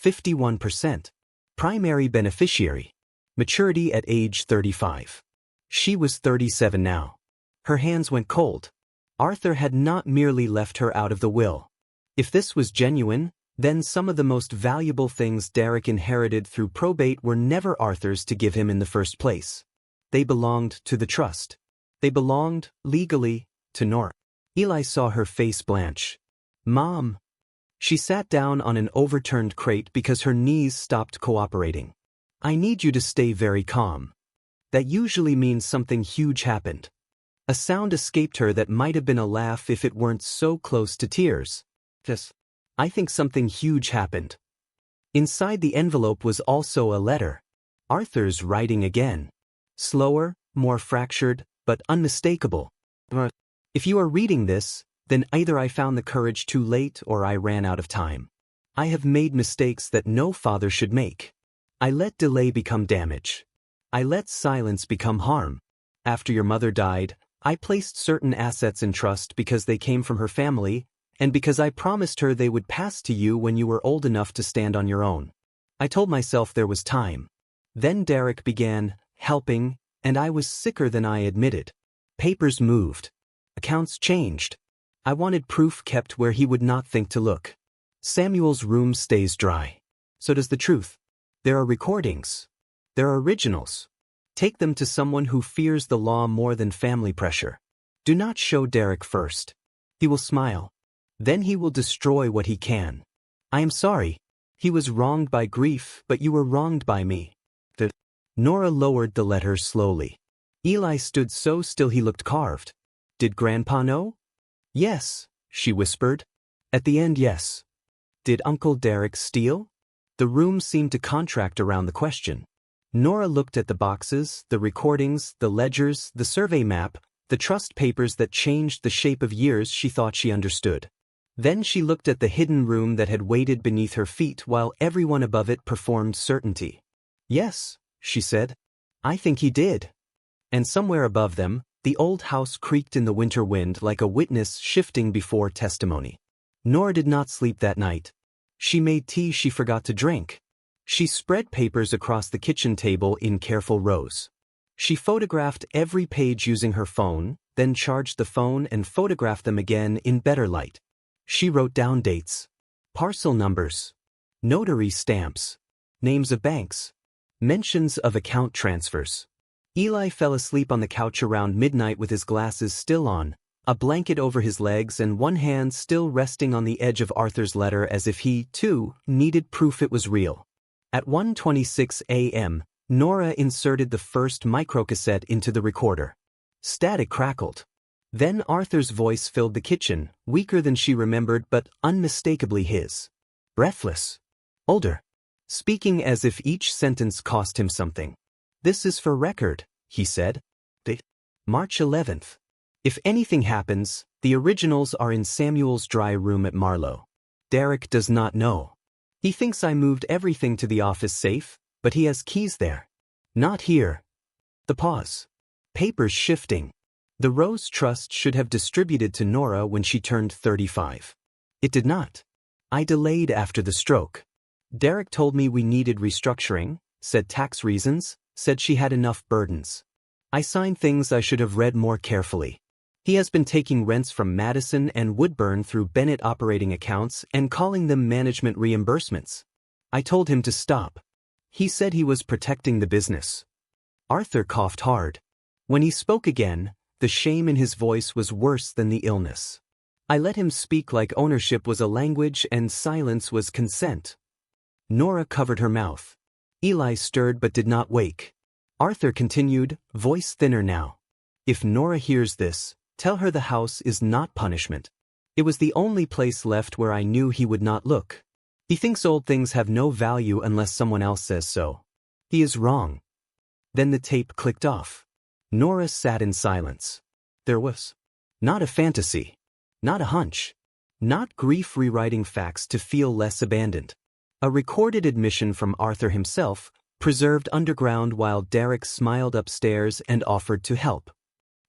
51%. Primary beneficiary. Maturity at age 35. She was 37 now. Her hands went cold. Arthur had not merely left her out of the will. If this was genuine, then some of the most valuable things Derek inherited through probate were never Arthur's to give him in the first place. They belonged to the trust. They belonged, legally, to Nora. Eli saw her face blanch. "Mom." She sat down on an overturned crate because her knees stopped cooperating. "I need you to stay very calm. That usually means something huge happened." A sound escaped her that might have been a laugh if it weren't so close to tears. "Yes, I think something huge happened." Inside the envelope was also a letter. Arthur's writing again. Slower, more fractured, but unmistakable. "If you are reading this, then either I found the courage too late or I ran out of time. I have made mistakes that no father should make. I let delay become damage. I let silence become harm. After your mother died, I placed certain assets in trust because they came from her family, and because I promised her they would pass to you when you were old enough to stand on your own. I told myself there was time. Then Derek began helping, and I was sicker than I admitted. Papers moved. Accounts changed. I wanted proof kept where he would not think to look. Samuel's room stays dry. So does the truth. There are recordings. There are originals. Take them to someone who fears the law more than family pressure. Do not show Derek first. He will smile. Then he will destroy what he can. I am sorry. He was wronged by grief, but you were wronged by me. Nora lowered the letter slowly. Eli stood so still he looked carved. Did Grandpa know? Yes, she whispered. At the end, yes. Did Uncle Derek steal? The room seemed to contract around the question. Nora looked at the boxes, the recordings, the ledgers, the survey map, the trust papers that changed the shape of years she thought she understood. Then she looked at the hidden room that had waited beneath her feet while everyone above it performed certainty. Yes, she said. I think he did. And somewhere above them, the old house creaked in the winter wind like a witness shifting before testimony. Nora did not sleep that night. She made tea she forgot to drink. She spread papers across the kitchen table in careful rows. She photographed every page using her phone, then charged the phone and photographed them again in better light. She wrote down dates, parcel numbers, notary stamps, names of banks, mentions of account transfers. Eli fell asleep on the couch around midnight with his glasses still on, a blanket over his legs and one hand still resting on the edge of Arthur's letter as if he, too, needed proof it was real. At 1:26 a.m., Nora inserted the first microcassette into the recorder. Static crackled. Then Arthur's voice filled the kitchen, weaker than she remembered but unmistakably his. Breathless. Older. Speaking as if each sentence cost him something. This is for record, he said. Date? March 11th. If anything happens, the originals are in Samuel's dry room at Marlowe. Derek does not know. He thinks I moved everything to the office safe, but he has keys there. Not here. The pause. Papers shifting. The Rose Trust should have distributed to Nora when she turned 35. It did not. I delayed after the stroke. Derek told me we needed restructuring, said tax reasons, said she had enough burdens. I signed things I should have read more carefully. He has been taking rents from Madison and Woodburn through Bennett operating accounts and calling them management reimbursements. I told him to stop. He said he was protecting the business. Arthur coughed hard. When he spoke again, the shame in his voice was worse than the illness. I let him speak like ownership was a language and silence was consent. Nora covered her mouth. Eli stirred but did not wake. Arthur continued, voice thinner now. If Nora hears this, tell her the house is not punishment. It was the only place left where I knew he would not look. He thinks old things have no value unless someone else says so. He is wrong. Then the tape clicked off. Nora sat in silence. There was not a fantasy, not a hunch, not grief rewriting facts to feel less abandoned. A recorded admission from Arthur himself, preserved underground while Derek smiled upstairs and offered to help.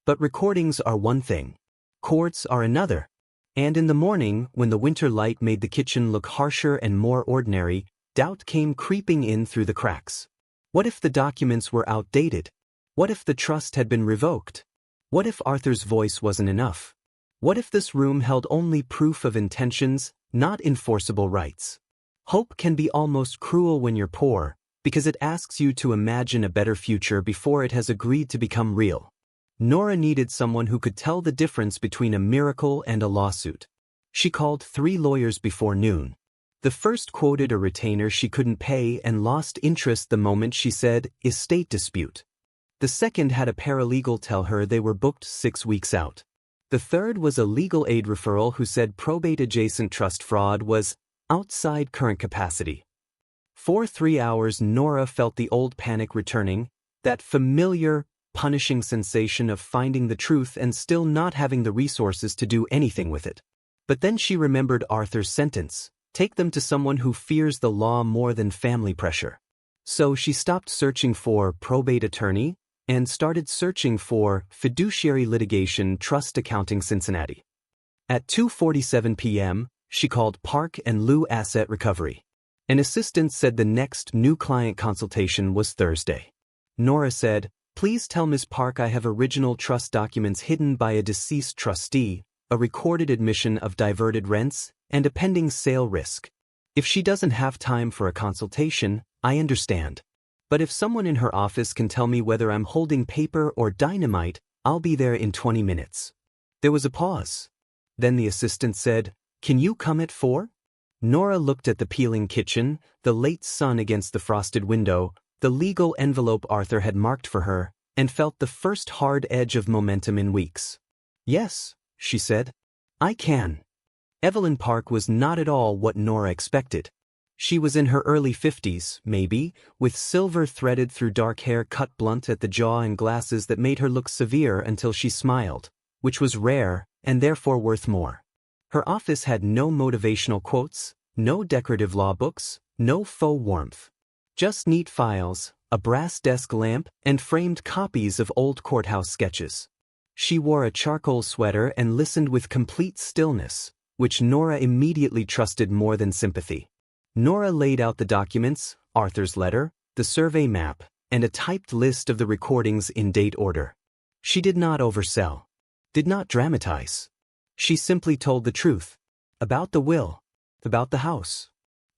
But recordings are one thing. Courts are another. And in the morning, when the winter light made the kitchen look harsher and more ordinary, doubt came creeping in through the cracks. What if the documents were outdated? What if the trust had been revoked? What if Arthur's voice wasn't enough? What if this room held only proof of intentions, not enforceable rights? Hope can be almost cruel when you're poor, because it asks you to imagine a better future before it has agreed to become real. Nora needed someone who could tell the difference between a miracle and a lawsuit. She called 3 lawyers before noon. The first quoted a retainer she couldn't pay and lost interest the moment she said, "estate dispute." The second had a paralegal tell her they were booked 6 weeks out. The third was a legal aid referral who said probate-adjacent trust fraud was outside current capacity. For 3 hours Nora felt the old panic returning, that familiar, punishing sensation of finding the truth and still not having the resources to do anything with it. But then she remembered Arthur's sentence, "Take them to someone who fears the law more than family pressure." So she stopped searching for probate attorney and started searching for fiduciary litigation trust accounting Cincinnati. At 2:47 p.m., she called Park and Lou Asset Recovery. An assistant said the next new client consultation was Thursday. Nora said, "Please tell Ms. Park I have original trust documents hidden by a deceased trustee, a recorded admission of diverted rents, and a pending sale risk. If she doesn't have time for a consultation, I understand. But if someone in her office can tell me whether I'm holding paper or dynamite, I'll be there in 20 minutes. There was a pause. Then the assistant said, "Can you come at 4? Nora looked at the peeling kitchen, the late sun against the frosted window, the legal envelope Arthur had marked for her, and felt the first hard edge of momentum in weeks. "Yes," she said. "I can." Evelyn Park was not at all what Nora expected. She was in her early 50s, maybe, with silver threaded through dark hair cut blunt at the jaw and glasses that made her look severe until she smiled, which was rare and therefore worth more. Her office had no motivational quotes, no decorative law books, no faux warmth. Just neat files, a brass desk lamp, and framed copies of old courthouse sketches. She wore a charcoal sweater and listened with complete stillness, which Nora immediately trusted more than sympathy. Nora laid out the documents, Arthur's letter, the survey map, and a typed list of the recordings in date order. She did not oversell, did not dramatize. She simply told the truth. About the will, about the house,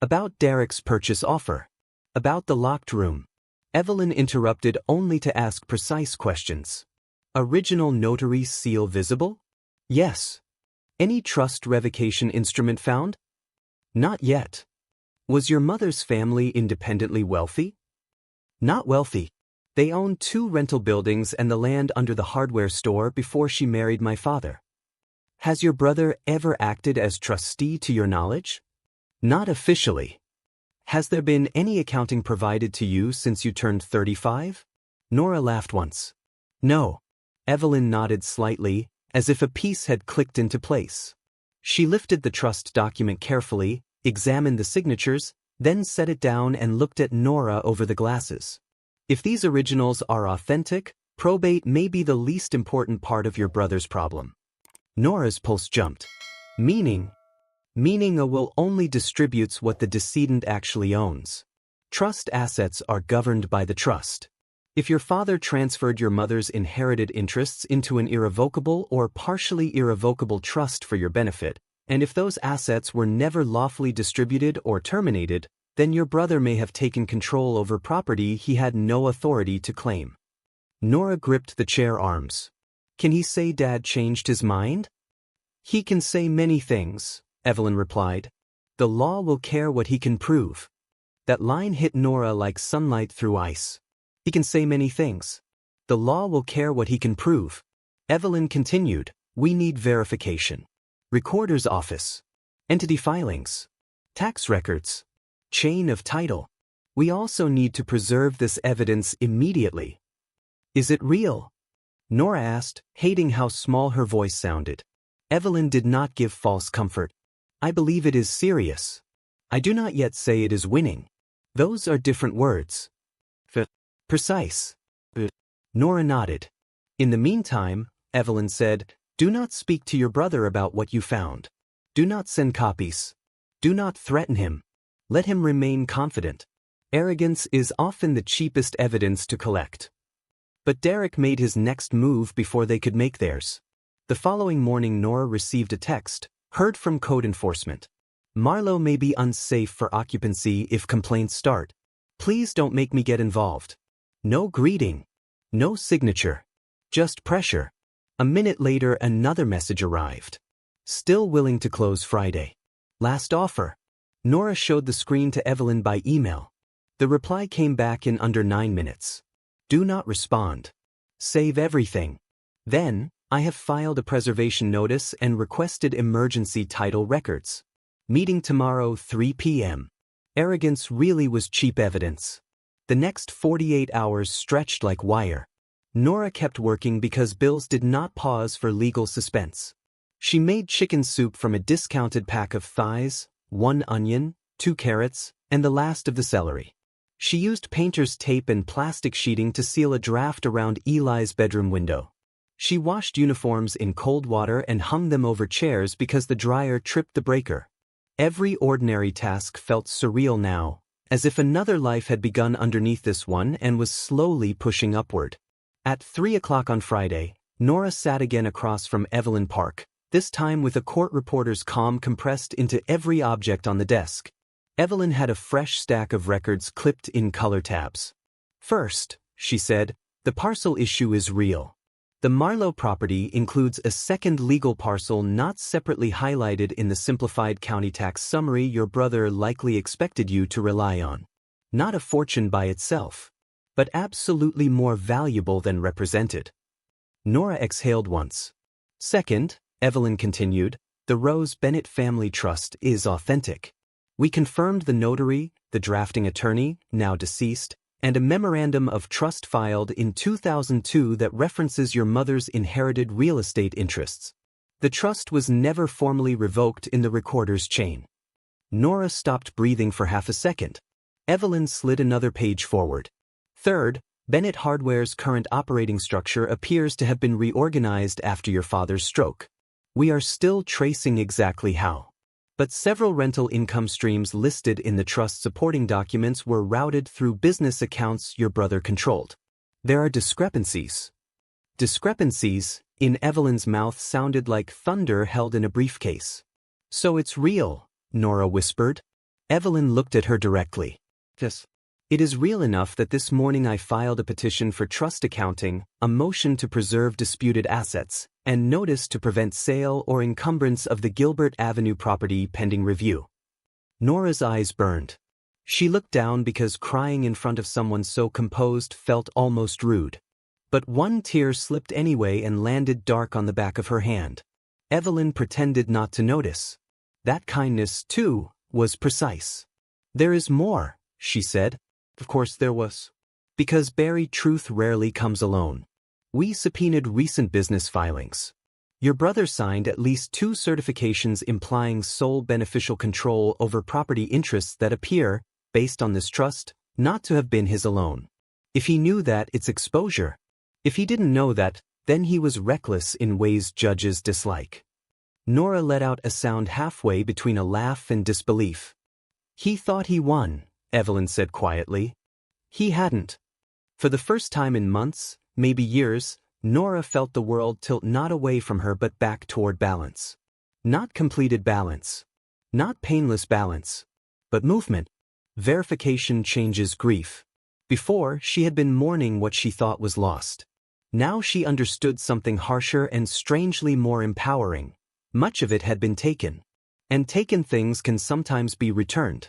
about Derek's purchase offer, about the locked room. Evelyn interrupted only to ask precise questions. Original notary seal visible? Yes. Any trust revocation instrument found? Not yet. Was your mother's family independently wealthy? Not wealthy. They owned 2 rental buildings and the land under the hardware store before she married my father. Has your brother ever acted as trustee to your knowledge? Not officially. Has there been any accounting provided to you since you turned 35? Nora laughed once. No. Evelyn nodded slightly, as if a piece had clicked into place. She lifted the trust document carefully, examined the signatures, then set it down and looked at Nora over the glasses. If these originals are authentic, probate may be the least important part of your brother's problem. Nora's pulse jumped. Meaning a will only distributes what the decedent actually owns. Trust assets are governed by the trust. If your father transferred your mother's inherited interests into an irrevocable or partially irrevocable trust for your benefit, and if those assets were never lawfully distributed or terminated, then your brother may have taken control over property he had no authority to claim. Nora gripped the chair arms. Can he say Dad changed his mind? He can say many things, Evelyn replied. The law will care what he can prove. That line hit Nora like sunlight through ice. He can say many things. The law will care what he can prove. Evelyn continued, we need verification. Recorder's office. Entity filings. Tax records. Chain of title. We also need to preserve this evidence immediately. Is it real? Nora asked, hating how small her voice sounded. Evelyn did not give false comfort. I believe it is serious. I do not yet say it is winning. Those are different words. Precise. Nora nodded. In the meantime, Evelyn said, do not speak to your brother about what you found. Do not send copies. Do not threaten him. Let him remain confident. Arrogance is often the cheapest evidence to collect. But Derek made his next move before they could make theirs. The following morning Nora received a text, heard from code enforcement. Marlowe may be unsafe for occupancy if complaints start. Please don't make me get involved. No greeting. No signature. Just pressure. A minute later another message arrived. Still willing to close Friday. Last offer. Nora showed the screen to Evelyn by email. The reply came back in under 9 minutes. Do not respond. Save everything. Then, I have filed a preservation notice and requested emergency title records. Meeting tomorrow 3 p.m. Arrogance really was cheap evidence. The next 48 hours stretched like wire. Nora kept working because bills did not pause for legal suspense. She made chicken soup from a discounted pack of thighs, 1 onion, 2 carrots, and the last of the celery. She used painter's tape and plastic sheeting to seal a draft around Eli's bedroom window. She washed uniforms in cold water and hung them over chairs because the dryer tripped the breaker. Every ordinary task felt surreal now, as if another life had begun underneath this one and was slowly pushing upward. At 3 o'clock on Friday, Nora sat again across from Evelyn Park, this time with a court reporter's calm compressed into every object on the desk. Evelyn had a fresh stack of records clipped in color tabs. First, she said, the parcel issue is real. The Marlowe property includes a second legal parcel not separately highlighted in the simplified county tax summary your brother likely expected you to rely on. Not a fortune by itself, but absolutely more valuable than represented. Nora exhaled once. Second, Evelyn continued, the Rose Bennett Family Trust is authentic. We confirmed the notary, the drafting attorney, now deceased, and a memorandum of trust filed in 2002 that references your mother's inherited real estate interests. The trust was never formally revoked in the recorder's chain. Nora stopped breathing for half a second. Evelyn slid another page forward. Third, Bennett Hardware's current operating structure appears to have been reorganized after your father's stroke. We are still tracing exactly how. But several rental income streams listed in the trust supporting documents were routed through business accounts your brother controlled. There are discrepancies. Discrepancies, in Evelyn's mouth sounded like thunder held in a briefcase. So it's real, Nora whispered. Evelyn looked at her directly. Yes. It is real enough that this morning I filed a petition for trust accounting, a motion to preserve disputed assets, and notice to prevent sale or encumbrance of the Gilbert Avenue property pending review. Nora's eyes burned. She looked down because crying in front of someone so composed felt almost rude. But one tear slipped anyway and landed dark on the back of her hand. Evelyn pretended not to notice. That kindness, too, was precise. There is more, she said. Of course there was. Because buried truth rarely comes alone. We subpoenaed recent business filings. Your brother signed at least 2 certifications implying sole beneficial control over property interests that appear, based on this trust, not to have been his alone. If he knew that, it's exposure. If he didn't know that, then he was reckless in ways judges dislike. Nora let out a sound halfway between a laugh and disbelief. He thought he won, Evelyn said quietly. He hadn't. For the first time in months, maybe years, Nora felt the world tilt not away from her but back toward balance. Not completed balance. Not painless balance. But movement. Verification changes grief. Before, she had been mourning what she thought was lost. Now she understood something harsher and strangely more empowering. Much of it had been taken. And taken things can sometimes be returned.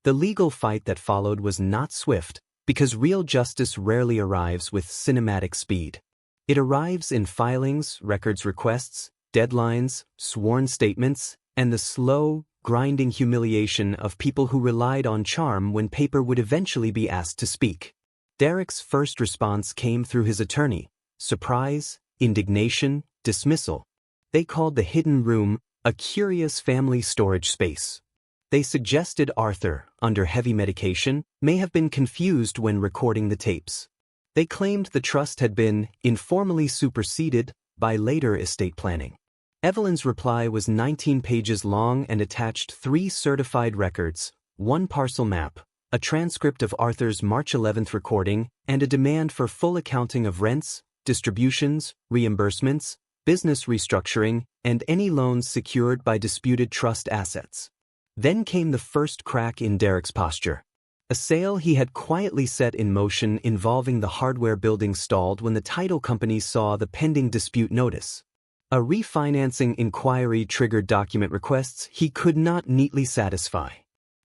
The legal fight that followed was not swift, because real justice rarely arrives with cinematic speed. It arrives in filings, records requests, deadlines, sworn statements, and the slow, grinding humiliation of people who relied on charm when paper would eventually be asked to speak. Derek's first response came through his attorney. Surprise, indignation, dismissal. They called the hidden room a curious family storage space. They suggested Arthur, under heavy medication, may have been confused when recording the tapes. They claimed the trust had been informally superseded by later estate planning. Evelyn's reply was 19 pages long and attached 3 certified records, 1 parcel map, a transcript of Arthur's March 11th recording, and a demand for full accounting of rents, distributions, reimbursements, business restructuring, and any loans secured by disputed trust assets. Then came the first crack in Derek's posture. A sale he had quietly set in motion involving the hardware building stalled when the title company saw the pending dispute notice. A refinancing inquiry triggered document requests he could not neatly satisfy.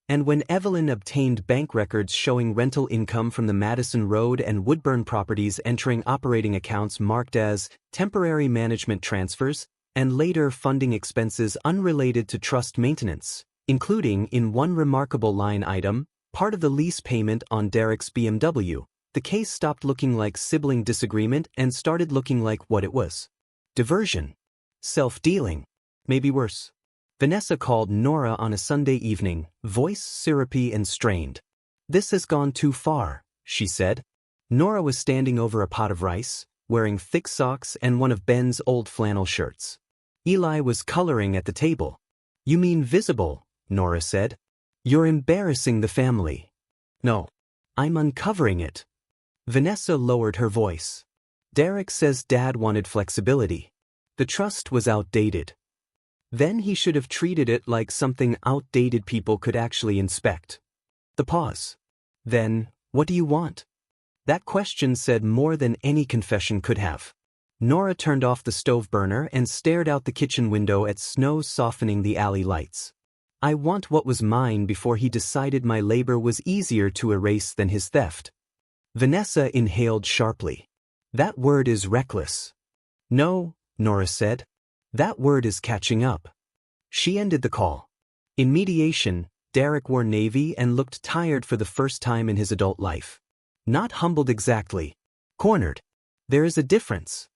And when Evelyn obtained bank records showing rental income from the Madison Road and Woodburn properties entering operating accounts marked as temporary management transfers, and later funding expenses unrelated to trust maintenance, including in one remarkable line item, part of the lease payment on Derek's BMW, the case stopped looking like sibling disagreement and started looking like what it was. Diversion. Self-dealing. Maybe worse. Vanessa called Nora on a Sunday evening, voice syrupy and strained. "This has gone too far," she said. Nora was standing over a pot of rice, wearing thick socks and one of Ben's old flannel shirts. Eli was coloring at the table. "You mean visible," Nora said. "You're embarrassing the family." "No. I'm uncovering it." Vanessa lowered her voice. "Derek says Dad wanted flexibility. The trust was outdated. Then he should have treated it like something outdated people could actually inspect." The pause. "Then, what do you want?" That question said more than any confession could have. Nora turned off the stove burner and stared out the kitchen window at snow softening the alley lights. "I want what was mine before he decided my labor was easier to erase than his theft." Vanessa inhaled sharply. "That word is reckless." "No," Nora said. "That word is catching up." She ended the call. In mediation, Derek wore navy and looked tired for the first time in his adult life. Not humbled exactly. Cornered. There is a difference.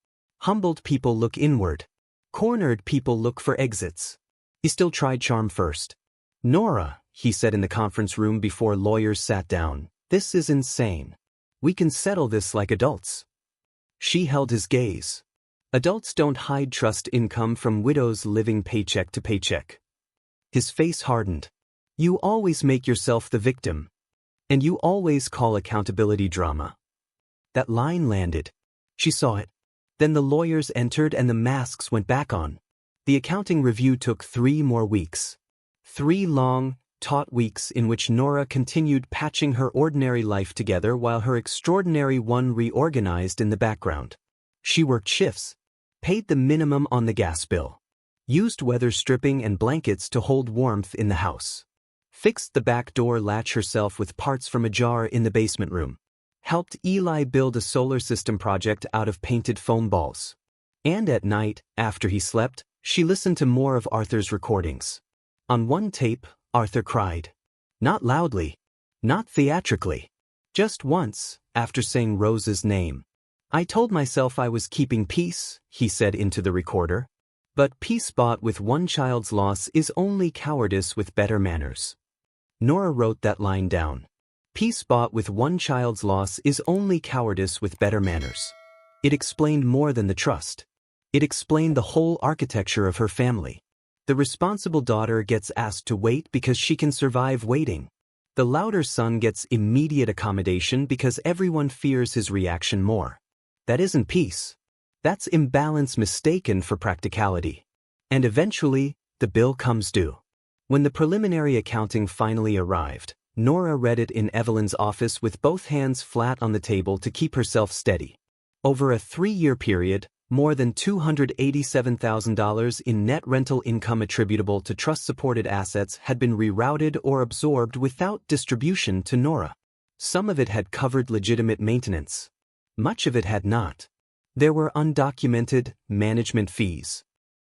Humbled people look inward. Cornered people look for exits. He still tried charm first. "Nora," he said in the conference room before lawyers sat down, "this is insane. We can settle this like adults." She held his gaze. "Adults don't hide trust income from widows living paycheck to paycheck." His face hardened. "You always make yourself the victim. And you always call accountability drama." That line landed. She saw it. Then the lawyers entered and the masks went back on. The accounting review took 3 more weeks. 3 long, taut weeks in which Nora continued patching her ordinary life together while her extraordinary one reorganized in the background. She worked shifts, paid the minimum on the gas bill, used weather stripping and blankets to hold warmth in the house, fixed the back door latch herself with parts from a jar in the basement room, helped Eli build a solar system project out of painted foam balls. And at night, after he slept, she listened to more of Arthur's recordings. On one tape, Arthur cried. Not loudly, not theatrically. Just once, after saying Rose's name. "I told myself I was keeping peace," he said into the recorder. "But peace bought with one child's loss is only cowardice with better manners." Nora wrote that line down. Peace bought with one child's loss is only cowardice with better manners. It explained more than the trust. It explained the whole architecture of her family. The responsible daughter gets asked to wait because she can survive waiting. The louder son gets immediate accommodation because everyone fears his reaction more. That isn't peace. That's imbalance mistaken for practicality. And eventually, the bill comes due. When the preliminary accounting finally arrived, Nora read it in Evelyn's office with both hands flat on the table to keep herself steady. Over a 3-year period, more than $287,000 in net rental income attributable to trust-supported assets had been rerouted or absorbed without distribution to Nora. Some of it had covered legitimate maintenance. Much of it had not. There were undocumented management fees,